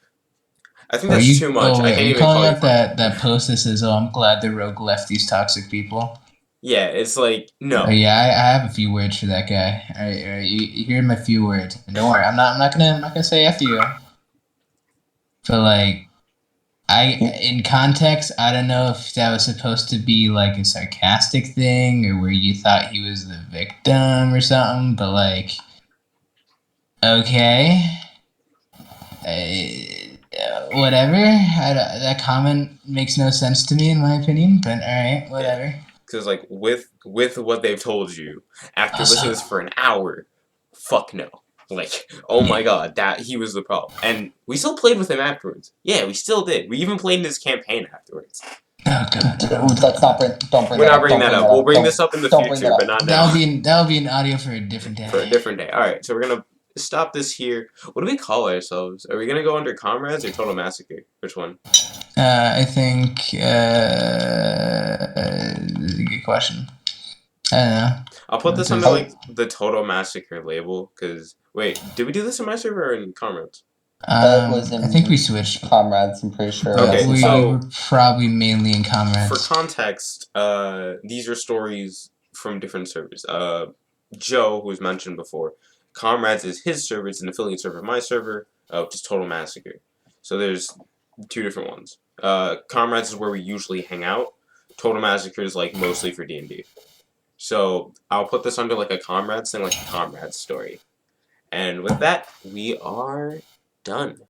A: I think that's too much. I can't
B: are you
A: even call
B: calling
A: you
B: up
A: fine.
B: that post that says, "Oh, I'm glad the rogue left these toxic people"?
A: Yeah, it's like no.
B: Oh yeah, I have a few words for that guy. All right, you hear my few words. And don't worry, I'm not gonna say after you. But like, in context, I don't know if that was supposed to be like a sarcastic thing or where you thought he was the victim or something. But like, okay, whatever. That comment makes no sense to me, in my opinion. But all right, whatever.
A: Because like with what they've told you after listening to this for an hour, fuck no. Like, oh my god, that he was the problem. And we still played with him afterwards. Yeah, we still did. We even played in his campaign afterwards.
B: Oh god.
D: Let's not bring. Don't bring.
A: We're
D: that
A: not
D: up.
A: bringing
D: Don't
A: that
D: bring
A: up. We'll bring
D: Don't-
A: this up in the
D: don't bring
A: future,
D: that
A: but
D: up.
A: not now.
B: That'll be an audio for a different day.
A: For a different day. Alright, so we're gonna stop this here. What do we call ourselves? Are we gonna go under Comrades or Total Massacre? Which one?
B: I think this is a good question. I don't know.
A: I'll put this
B: What
A: under
B: is-
A: like the Total Massacre label, because wait, did we do this in my server or in Comrades?
D: Was in
B: I think we switched.
D: Comrades. I'm pretty sure.
A: Okay,
B: we
A: so-
B: were probably mainly in comrades.
A: For context, these are stories from different servers. Joe, who was mentioned before, Comrades is his server. It's an affiliate server of my server, which is Total Massacre. So there's two different ones. Comrades is where we usually hang out. Total Massacre is like mostly for D&D. So I'll put this under like a Comrades thing, like a Comrades story. And with that, we are done.